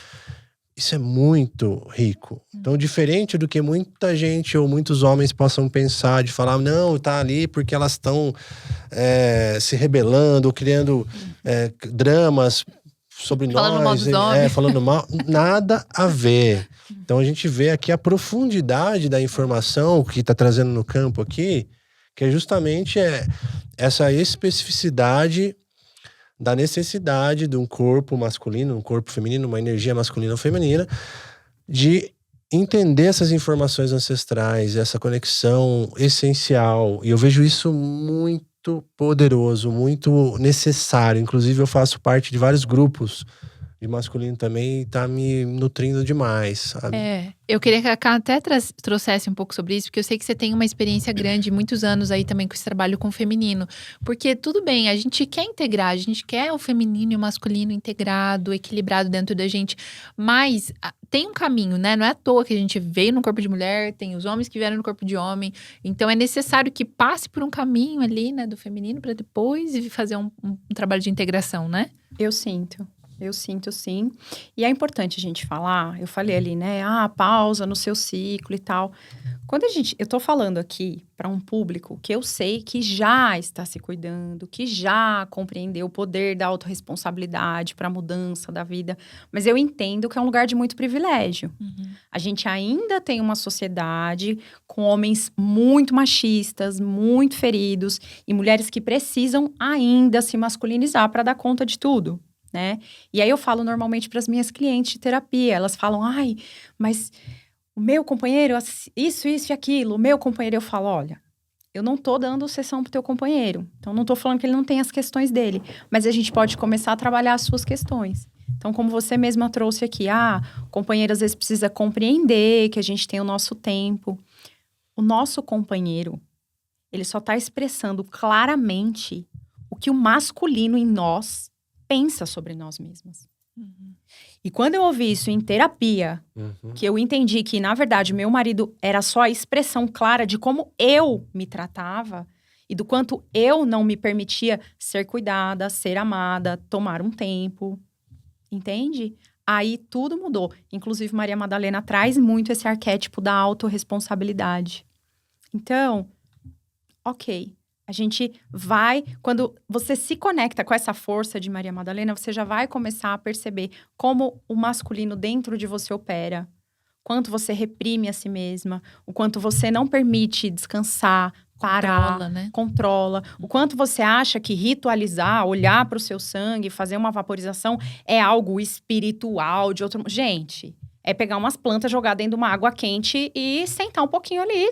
isso é muito rico. Então, diferente do que muita gente ou muitos homens possam pensar, de falar, não, tá ali porque elas estão se rebelando, criando dramas sobre Falando mal nós, dos homens. falando mal, nada a ver. Então a gente vê aqui a profundidade da informação que está trazendo no campo aqui, que é justamente essa especificidade da necessidade de um corpo masculino, um corpo feminino, uma energia masculina ou feminina, de entender essas informações ancestrais, essa conexão essencial. E eu vejo isso muito poderoso, muito necessário. Inclusive, eu faço parte de vários grupos de masculino também e tá me nutrindo demais, sabe? Eu queria que a Ká até trouxesse um pouco sobre isso, porque eu sei que você tem uma experiência grande, muitos anos aí também com esse trabalho com o feminino. Porque tudo bem, a gente quer integrar, a gente quer o feminino e o masculino integrado, equilibrado dentro da gente, mas tem um caminho, né? Não é à toa que a gente veio no corpo de mulher, tem os homens que vieram no corpo de homem, então é necessário que passe por um caminho ali, né, do feminino para depois fazer um trabalho de integração, né? Eu sinto sim. E é importante a gente falar, eu falei ali, né? Pausa no seu ciclo e tal. Eu tô falando aqui para um público que eu sei que já está se cuidando, que já compreendeu o poder da autorresponsabilidade para a mudança da vida, mas eu entendo que é um lugar de muito privilégio. A gente ainda tem uma sociedade com homens muito machistas, muito feridos e mulheres que precisam ainda se masculinizar para dar conta de tudo. Né? E aí eu falo normalmente para as minhas clientes de terapia, elas falam, mas o meu companheiro, isso e aquilo, o meu companheiro, eu falo, olha, eu não tô dando sessão pro teu companheiro, então não tô falando que ele não tem as questões dele, mas a gente pode começar a trabalhar as suas questões. Então, como você mesma trouxe aqui, o companheiro às vezes precisa compreender que a gente tem o nosso tempo. O nosso companheiro, ele só tá expressando claramente o que o masculino em nós pensa sobre nós mesmas. E quando eu ouvi isso em terapia, que eu entendi que, na verdade, meu marido era só a expressão clara de como eu me tratava e do quanto eu não me permitia ser cuidada, ser amada, tomar um tempo. Entende? Aí tudo mudou. Inclusive, Maria Madalena traz muito esse arquétipo da autorresponsabilidade. Então, ok. A gente vai, quando você se conecta com essa força de Maria Madalena, você já vai começar a perceber como o masculino dentro de você opera. Quanto você reprime a si mesma, o quanto você não permite descansar, parar, controla. O quanto você acha que ritualizar, olhar para o seu sangue, fazer uma vaporização é algo espiritual de outro... Gente, é pegar umas plantas, jogar dentro de uma água quente e sentar um pouquinho ali.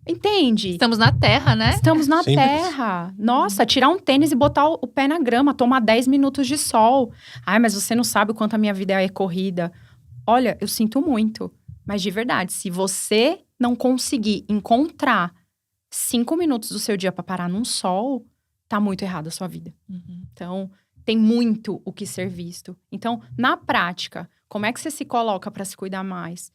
Entende? Estamos na terra, né? Estamos na terra. Nossa, tirar um tênis e botar o pé na grama, tomar 10 minutos de sol. Mas você não sabe o quanto a minha vida é corrida. Olha, eu sinto muito. Mas de verdade, se você não conseguir encontrar 5 minutos do seu dia para parar num sol, tá muito errada a sua vida. Então, tem muito o que ser visto. Então, na prática, como é que você se coloca para se cuidar mais?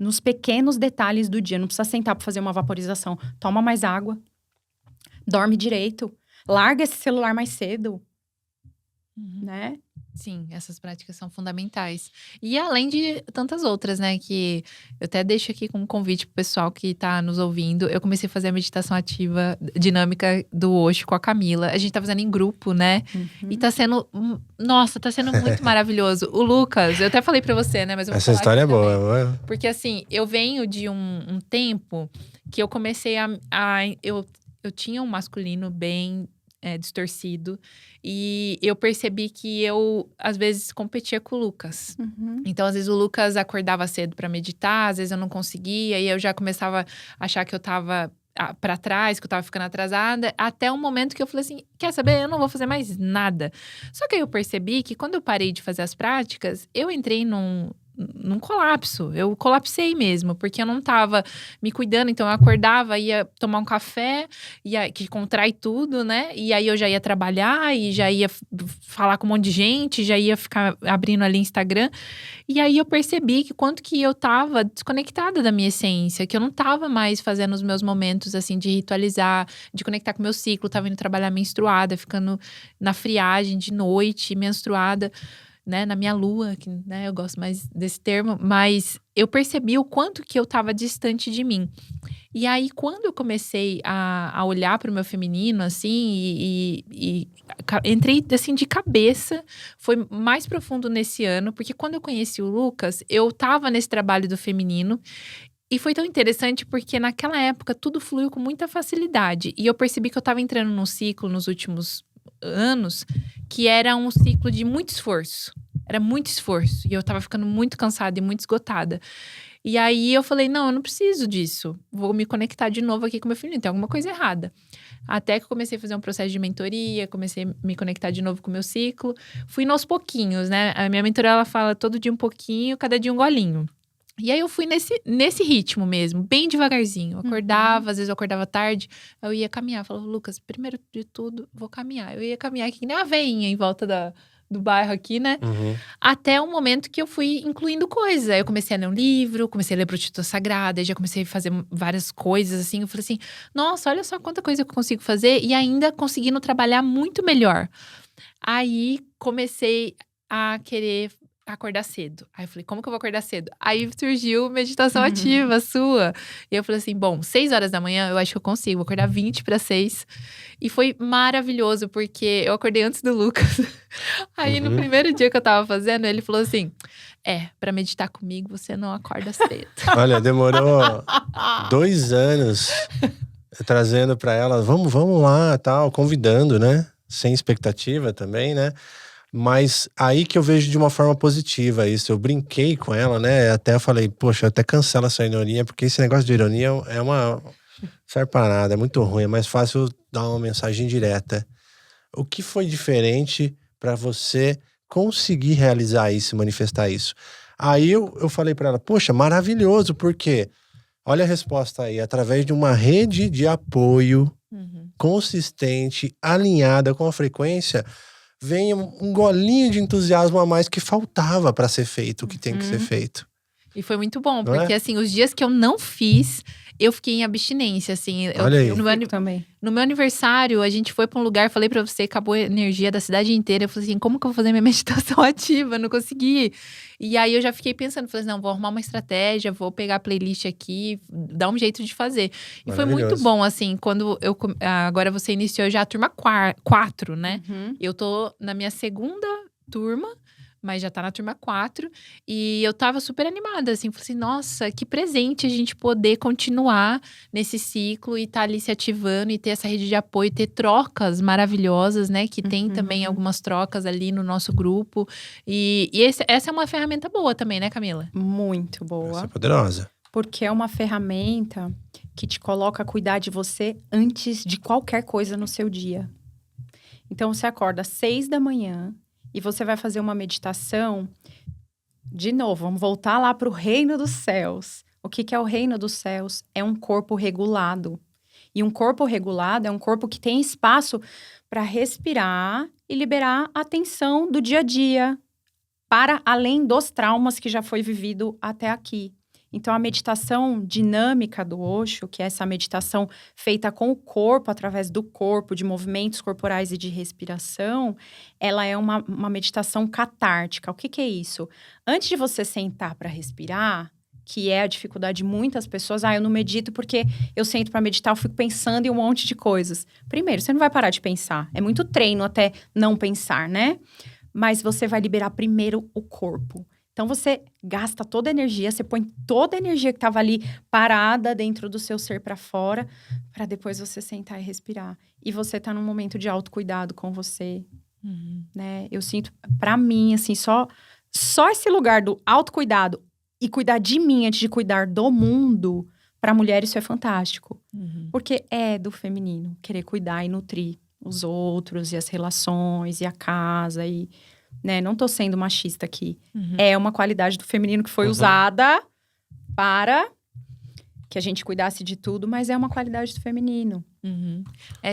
Nos pequenos detalhes do dia. Não precisa sentar para fazer uma vaporização. Toma mais água. Dorme direito. Larga esse celular mais cedo. Né? Sim, essas práticas são fundamentais. E além de tantas outras, né? Que eu até deixo aqui como convite pro pessoal que tá nos ouvindo. Eu comecei a fazer a meditação ativa dinâmica do Osho com a Camila. A gente tá fazendo em grupo, né? E tá sendo... Nossa, tá sendo muito maravilhoso. O Lucas, eu até falei pra você, né? Mas eu vou Essa história é boa. Porque assim, eu venho de um tempo que eu comecei eu tinha um masculino bem... distorcido, e eu percebi que eu, às vezes, competia com o Lucas. Então, às vezes, o Lucas acordava cedo pra meditar, às vezes eu não conseguia, e eu já começava a achar que eu tava pra trás, que eu tava ficando atrasada, até um momento que eu falei assim, quer saber, eu não vou fazer mais nada. Só que aí eu percebi que quando eu parei de fazer as práticas, eu entrei num colapso. Eu colapsei mesmo, porque eu não tava me cuidando. Então, eu acordava, ia tomar um café, que contrai tudo, né? E aí, eu já ia trabalhar, e já ia falar com um monte de gente, já ia ficar abrindo ali Instagram. E aí, eu percebi que quanto que eu tava desconectada da minha essência, que eu não tava mais fazendo os meus momentos, assim, de ritualizar, de conectar com o meu ciclo. Tava indo trabalhar menstruada, ficando na friagem de noite, menstruada. né, na minha lua, que, né, eu gosto mais desse termo, mas eu percebi o quanto que eu tava distante de mim. E aí, quando eu comecei a olhar para o meu feminino, assim, entrei, assim, de cabeça, foi mais profundo nesse ano, porque quando eu conheci o Lucas, eu tava nesse trabalho do feminino, e foi tão interessante porque naquela época tudo fluiu com muita facilidade. E eu percebi que eu tava entrando num ciclo nos últimos anos, que era um ciclo de muito esforço. Era muito esforço. E eu tava ficando muito cansada e muito esgotada. E aí eu falei, não, eu não preciso disso. Vou me conectar de novo aqui com meu filho. Tem alguma coisa errada. Até que eu comecei a fazer um processo de mentoria, comecei a me conectar de novo com o meu ciclo. Fui aos pouquinhos, né? A minha mentora, ela fala todo dia um pouquinho, cada dia um golinho. E aí eu fui nesse ritmo mesmo, bem devagarzinho. Eu acordava, às vezes eu acordava tarde, eu ia caminhar. Falava, Lucas, primeiro de tudo, vou caminhar. Eu ia caminhar aqui que nem uma veinha em volta do bairro aqui, né? Até o momento que eu fui incluindo coisas. Aí eu comecei a ler um livro, comecei a ler Prostituta Sagrada, já comecei a fazer várias coisas, assim. Eu falei assim, nossa, olha só quanta coisa que eu consigo fazer. E ainda conseguindo trabalhar muito melhor. Aí comecei a querer acordar cedo. Aí eu falei, como que eu vou acordar cedo? Aí surgiu meditação ativa sua. E eu falei assim, bom, 6 horas da manhã eu acho que eu consigo. Vou acordar 20 para 6. E foi maravilhoso, porque eu acordei antes do Lucas. Aí no primeiro dia que eu tava fazendo, ele falou assim, pra meditar comigo você não acorda cedo. Olha, demorou 2 anos trazendo pra ela, vamos lá, tal, convidando, né? Sem expectativa também, né? Mas aí que eu vejo de uma forma positiva isso. Eu brinquei com ela, né? Até eu falei, poxa, eu até cancela essa ironia, porque esse negócio de ironia é uma... serve pra nada, é muito ruim. É mais fácil dar uma mensagem direta. O que foi diferente pra você conseguir realizar isso, manifestar isso? Aí eu falei pra ela, poxa, maravilhoso, porque olha a resposta aí, através de uma rede de apoio consistente, alinhada com a frequência, vem um golinho de entusiasmo a mais que faltava para ser feito, o que tem que ser feito. E foi muito bom, Não porque é? assim, os dias que eu não fiz, eu fiquei em abstinência, assim. Olha aí. No meu aniversário, a gente foi pra um lugar, falei pra você, acabou a energia da cidade inteira. Eu falei assim, como que eu vou fazer minha meditação ativa? Não consegui. E aí eu já fiquei pensando, falei assim, não, vou arrumar uma estratégia, vou pegar a playlist aqui, dar um jeito de fazer. E foi muito bom, assim, quando agora você iniciou já a turma 4, né? Eu tô na minha segunda turma, mas já tá na turma 4. E eu tava super animada, assim. Falei assim, nossa, que presente a gente poder continuar nesse ciclo e tá ali se ativando e ter essa rede de apoio, ter trocas maravilhosas, né? Que tem também algumas trocas ali no nosso grupo. E essa é uma ferramenta boa também, né, Camila? Muito boa. Essa é poderosa. Porque é uma ferramenta que te coloca a cuidar de você antes de qualquer coisa no seu dia. Então, você acorda às 6 da manhã e você vai fazer uma meditação. De novo, vamos voltar lá para o reino dos céus. O que é o reino dos céus? É um corpo regulado. E um corpo regulado é um corpo que tem espaço para respirar e liberar a tensão do dia a dia, para além dos traumas que já foi vivido até aqui. Então, a meditação dinâmica do Osho, que é essa meditação feita com o corpo, através do corpo, de movimentos corporais e de respiração, ela é uma meditação catártica. O que é isso? Antes de você sentar para respirar, que é a dificuldade de muitas pessoas, eu não medito porque eu sento para meditar, eu fico pensando em um monte de coisas. Primeiro, você não vai parar de pensar. É muito treino até não pensar, né? Mas você vai liberar primeiro o corpo. Então, você gasta toda a energia, você põe toda a energia que estava ali parada dentro do seu ser para fora, para depois você sentar e respirar. E você tá num momento de autocuidado com você, né? Eu sinto, para mim, assim, só esse lugar do autocuidado e cuidar de mim antes de cuidar do mundo, para mulher isso é fantástico. Porque é do feminino, querer cuidar e nutrir os outros, e as relações, e a casa, e... né? Não tô sendo machista aqui. É uma qualidade do feminino que foi usada para que a gente cuidasse de tudo, mas é uma qualidade do feminino.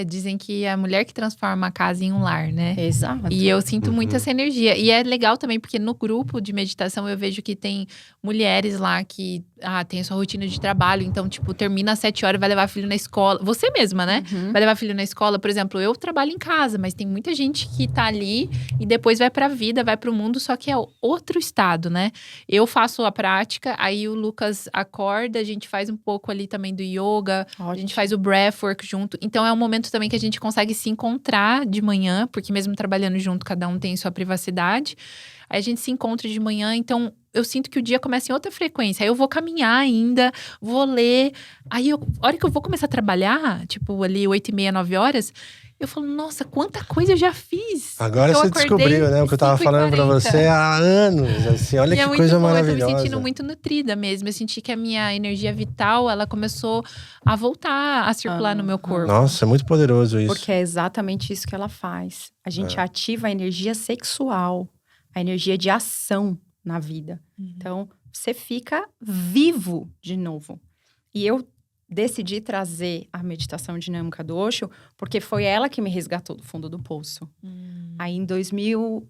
Dizem que é a mulher que transforma a casa em um lar, né? Exato. E eu sinto muito essa energia. E é legal também, porque no grupo de meditação eu vejo que tem mulheres lá que tem a sua rotina de trabalho, então, tipo, termina às 7 horas, vai levar filho na escola. Você mesma, né? Vai levar filho na escola, por exemplo, eu trabalho em casa, mas tem muita gente que tá ali e depois vai pra vida, vai pro mundo, só que é outro estado, né? Eu faço a prática, aí o Lucas acorda, a gente faz um pouco ali também do yoga, a gente faz o breathwork junto. Então, é um momento também que a gente consegue se encontrar de manhã, porque mesmo trabalhando junto, cada um tem sua privacidade. Aí a gente se encontra de manhã, então eu sinto que o dia começa em outra frequência. Aí eu vou caminhar ainda, vou ler. Aí, a hora que eu vou começar a trabalhar, tipo ali 8h30, 9 horas, eu falo, nossa, quanta coisa eu já fiz. Agora você descobriu, né? O que eu tava falando pra você há anos, assim. Olha que coisa maravilhosa. Eu tô me sentindo muito nutrida mesmo. Eu senti que a minha energia vital, ela começou a voltar a circular no meu corpo. Nossa, é muito poderoso isso. Porque é exatamente isso que ela faz. A gente ativa a energia sexual, a energia de ação na vida. Então, você fica vivo de novo. E eu decidi trazer a meditação dinâmica do Osho, porque foi ela que me resgatou do fundo do poço. Aí,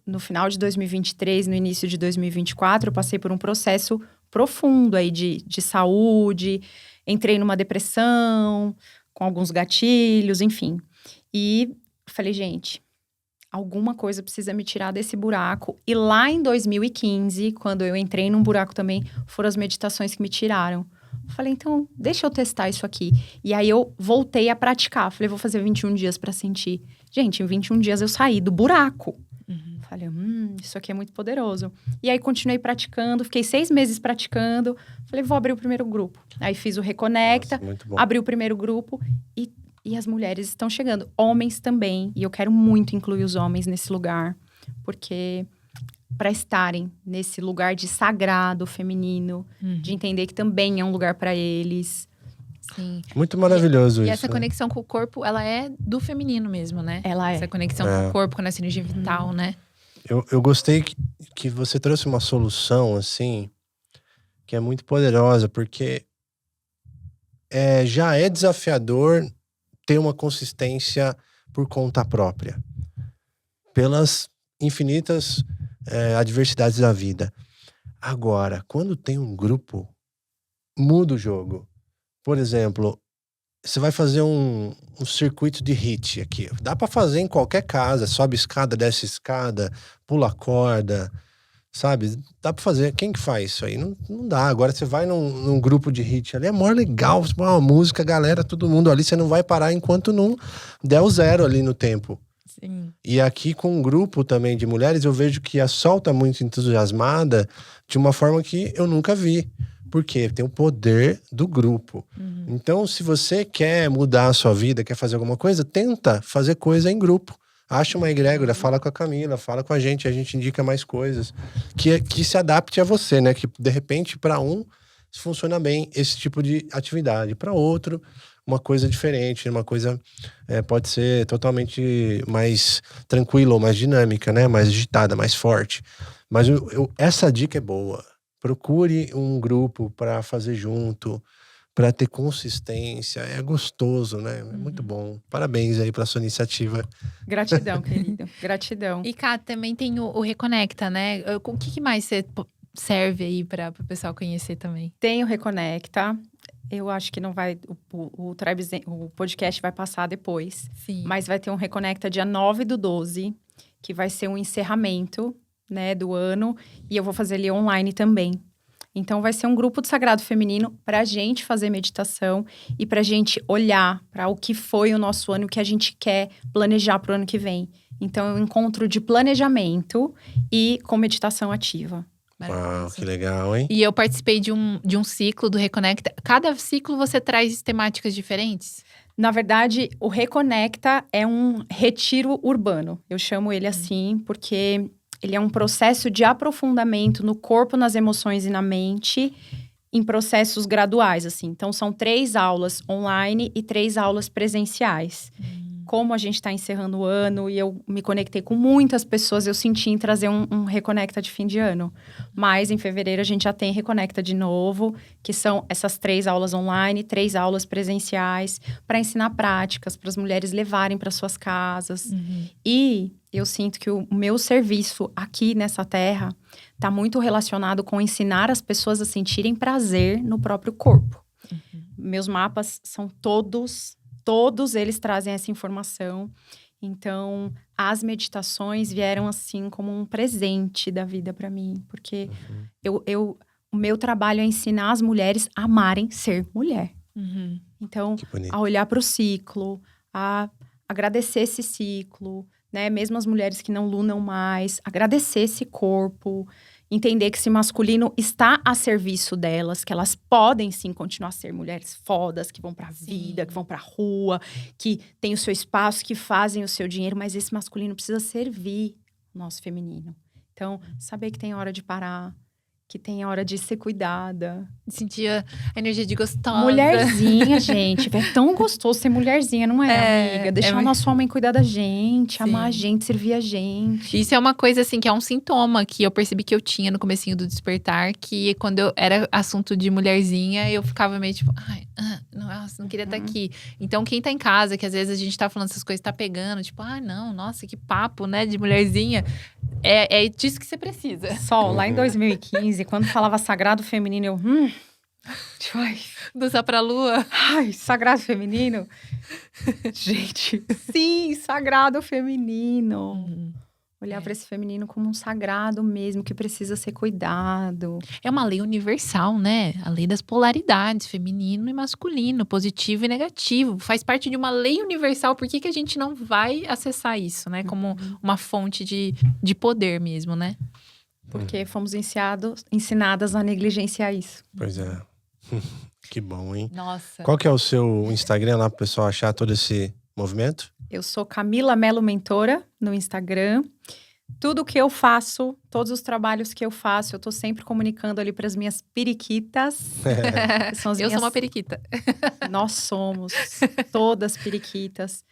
no final de 2023, no início de 2024, eu passei por um processo profundo aí de saúde, entrei numa depressão, com alguns gatilhos, enfim. E falei, gente, alguma coisa precisa me tirar desse buraco. E lá em 2015, quando eu entrei num buraco também, foram as meditações que me tiraram. Falei, então, deixa eu testar isso aqui. E aí, eu voltei a praticar. Falei, vou fazer 21 dias pra sentir. Gente, em 21 dias eu saí do buraco. Falei, isso aqui é muito poderoso. E aí, continuei praticando. Fiquei 6 meses praticando. Falei, vou abrir o primeiro grupo. Aí, fiz o Reconecta. Nossa, muito bom. Abri o primeiro grupo e as mulheres estão chegando. Homens também. E eu quero muito incluir os homens nesse lugar. Porque para estarem nesse lugar de sagrado feminino, de entender que também é um lugar para eles. Sim. Muito maravilhoso isso. E essa conexão com o corpo, ela é do feminino mesmo, né? Ela é. Essa conexão com o corpo, com essa energia vital, né? Eu gostei que você trouxe uma solução, assim, que é muito poderosa, porque já é desafiador ter uma consistência por conta própria. Pelas infinitas adversidades da vida. Agora, quando tem um grupo, muda o jogo. Por exemplo, você vai fazer um circuito de HIIT aqui. Dá pra fazer em qualquer casa. Sobe escada, desce escada, pula corda, sabe? Dá pra fazer. Quem que faz isso aí? Não dá. Agora você vai num grupo de HIIT ali, é mó legal. Você põe uma música, galera, todo mundo ali. Você não vai parar enquanto não der o zero ali no tempo. Sim. E aqui com um grupo também de mulheres, eu vejo que a Sol tá muito entusiasmada de uma forma que eu nunca vi. Por quê? Tem o poder do grupo. Então, se você quer mudar a sua vida, quer fazer alguma coisa, tenta fazer coisa em grupo. Acha uma egrégora, fala com a Camila, fala com a gente indica mais coisas. Que se adapte a você, né? Que, de repente, para um, funciona bem esse tipo de atividade. Para outro, uma coisa diferente, uma coisa pode ser totalmente mais tranquila ou mais dinâmica, né? Mais agitada, mais forte. Mas essa dica é boa. Procure um grupo para fazer junto, para ter consistência. É gostoso, né? É muito bom. Parabéns aí pela sua iniciativa. Gratidão, querido. Gratidão. E, Cá, também tem o Reconecta, né? O que mais você serve aí para o pessoal conhecer também? Tem o Reconecta. Eu acho que não vai... O podcast vai passar depois. Sim. Mas vai ter um Reconecta dia 9/12, que vai ser um encerramento, né, do ano. E eu vou fazer ele online também. Então, vai ser um grupo do Sagrado Feminino pra gente fazer meditação e pra gente olhar para o que foi o nosso ano e o que a gente quer planejar pro ano que vem. Então, é um encontro de planejamento e com meditação ativa. Uau, que legal, hein? E eu participei de um ciclo do Reconecta. Cada ciclo você traz temáticas diferentes? Na verdade, o Reconecta é um retiro urbano. Eu chamo ele assim porque ele é um processo de aprofundamento no corpo, nas emoções e na mente, em processos graduais, assim. Então, são 3 aulas online e 3 aulas presenciais. como a gente está encerrando o ano e eu me conectei com muitas pessoas, eu senti em trazer um Reconecta de fim de ano. Mas em fevereiro a gente já tem Reconecta de novo, que são essas 3 aulas online, 3 aulas presenciais, para ensinar práticas, para as mulheres levarem para suas casas. E eu sinto que o meu serviço aqui nessa terra está muito relacionado com ensinar as pessoas a sentirem prazer no próprio corpo. Meus mapas são todos eles trazem essa informação. Então, as meditações vieram assim como um presente da vida para mim. Porque o meu trabalho é ensinar as mulheres a amarem ser mulher. Então, a olhar para o ciclo, a agradecer esse ciclo, né? Mesmo as mulheres que não lunam mais, agradecer esse corpo, entender que esse masculino está a serviço delas, que elas podem sim continuar a ser mulheres fodas, que vão pra vida, que vão pra rua, que têm o seu espaço, que fazem o seu dinheiro, mas esse masculino precisa servir o nosso feminino. Então, saber que tem hora de parar, que tem hora de ser cuidada. Sentia a energia de gostosa. Mulherzinha, gente. É tão gostoso ser mulherzinha, não é, amiga? Deixar o nosso homem cuidar da gente, amar a gente, servir a gente. Isso é uma coisa, assim, que é um sintoma que eu percebi que eu tinha no comecinho do despertar, que quando eu era assunto de mulherzinha, eu ficava meio tipo, ai, nossa, não queria estar aqui. Então, quem tá em casa, que às vezes a gente tá falando essas coisas, tá pegando, tipo, não, nossa, que papo, né, de mulherzinha. É disso que você precisa. Sol, lá em 2015, quando falava sagrado feminino, eu… Dançar pra lua. Ai, sagrado feminino. Gente, sim, sagrado feminino. Olhar para esse feminino como um sagrado mesmo, que precisa ser cuidado. É uma lei universal, né? A lei das polaridades, feminino e masculino, positivo e negativo. Faz parte de uma lei universal. Por que a gente não vai acessar isso, né? Como uma fonte de poder mesmo, né? Porque fomos ensinadas a negligenciar isso. Pois é. Que bom, hein? Nossa. Qual que é o seu Instagram lá pro pessoal achar todo esse movimento? Eu sou Camila Melo Mentora no Instagram. Tudo que eu faço, todos os trabalhos que eu faço, eu tô sempre comunicando ali para as minhas periquitas. Eu sou uma periquita. Nós somos todas periquitas.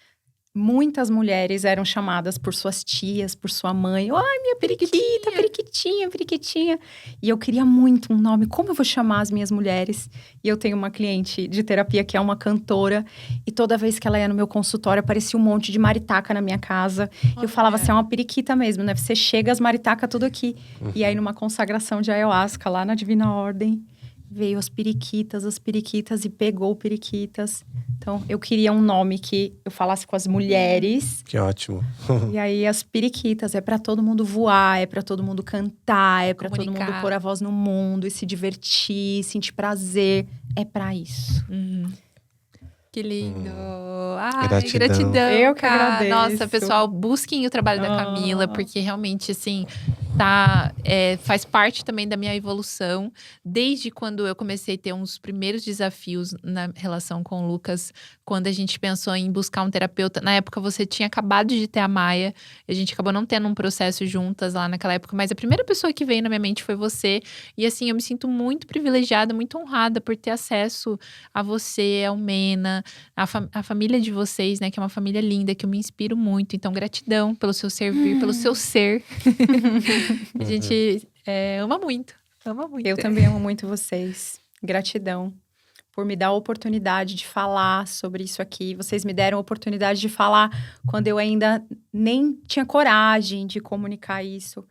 Muitas mulheres eram chamadas por suas tias, por sua mãe. Ai, minha periquita, periquitinha, periquitinha. E eu queria muito um nome. Como eu vou chamar as minhas mulheres? E eu tenho uma cliente de terapia que é uma cantora. E toda vez que ela ia no meu consultório, aparecia um monte de maritaca na minha casa. E eu falava assim, é uma periquita mesmo, né? Você chega, as maritacas tudo aqui. E aí, numa consagração de ayahuasca, lá na Divina Ordem, veio as periquitas e pegou o periquitas. Então, eu queria um nome que eu falasse com as mulheres. Que ótimo. E aí, as periquitas, é pra todo mundo voar, é pra todo mundo cantar, é pra todo mundo pôr a voz no mundo e se divertir, sentir prazer. É pra isso. Que lindo. Ai, Gratidão. gratidão. Eu que agradeço. Nossa, pessoal, busquem o trabalho da Camila, porque realmente, assim, faz parte também da minha evolução. Desde quando eu comecei a ter uns primeiros desafios na relação com o Lucas, quando a gente pensou em buscar um terapeuta. Na época, você tinha acabado de ter a Maia. A gente acabou não tendo um processo juntas lá naquela época. Mas a primeira pessoa que veio na minha mente foi você. E assim, eu me sinto muito privilegiada, muito honrada por ter acesso a você, ao Mena, a família de vocês, né? Que é uma família linda, que eu me inspiro muito. Então, gratidão pelo seu servir, pelo seu ser. A gente ama muito. Ama muito. Eu também amo muito vocês. Gratidão por me dar a oportunidade de falar sobre isso aqui. Vocês me deram a oportunidade de falar quando eu ainda nem tinha coragem de comunicar isso.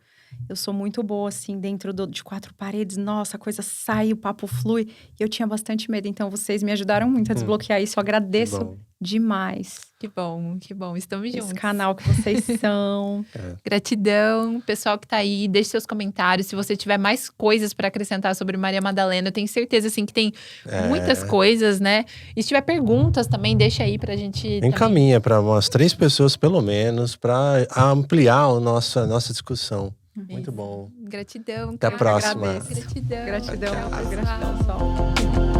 Eu sou muito boa, assim, dentro de 4 paredes. Nossa, a coisa sai, o papo flui. E eu tinha bastante medo. Então, vocês me ajudaram muito a desbloquear isso. Eu agradeço demais. Que bom, que bom. Estamos juntos. Esse canal que vocês são. Gratidão. Pessoal que tá aí, deixe seus comentários. Se você tiver mais coisas para acrescentar sobre Maria Madalena, eu tenho certeza, assim, que tem muitas coisas, né? E se tiver perguntas também, deixa aí pra gente… Encaminha para umas 3 pessoas, pelo menos, para ampliar a nossa discussão. Muito bom. Gratidão. Até a próxima. Gratidão. Gratidão. Tchau, Gratidão, Sol.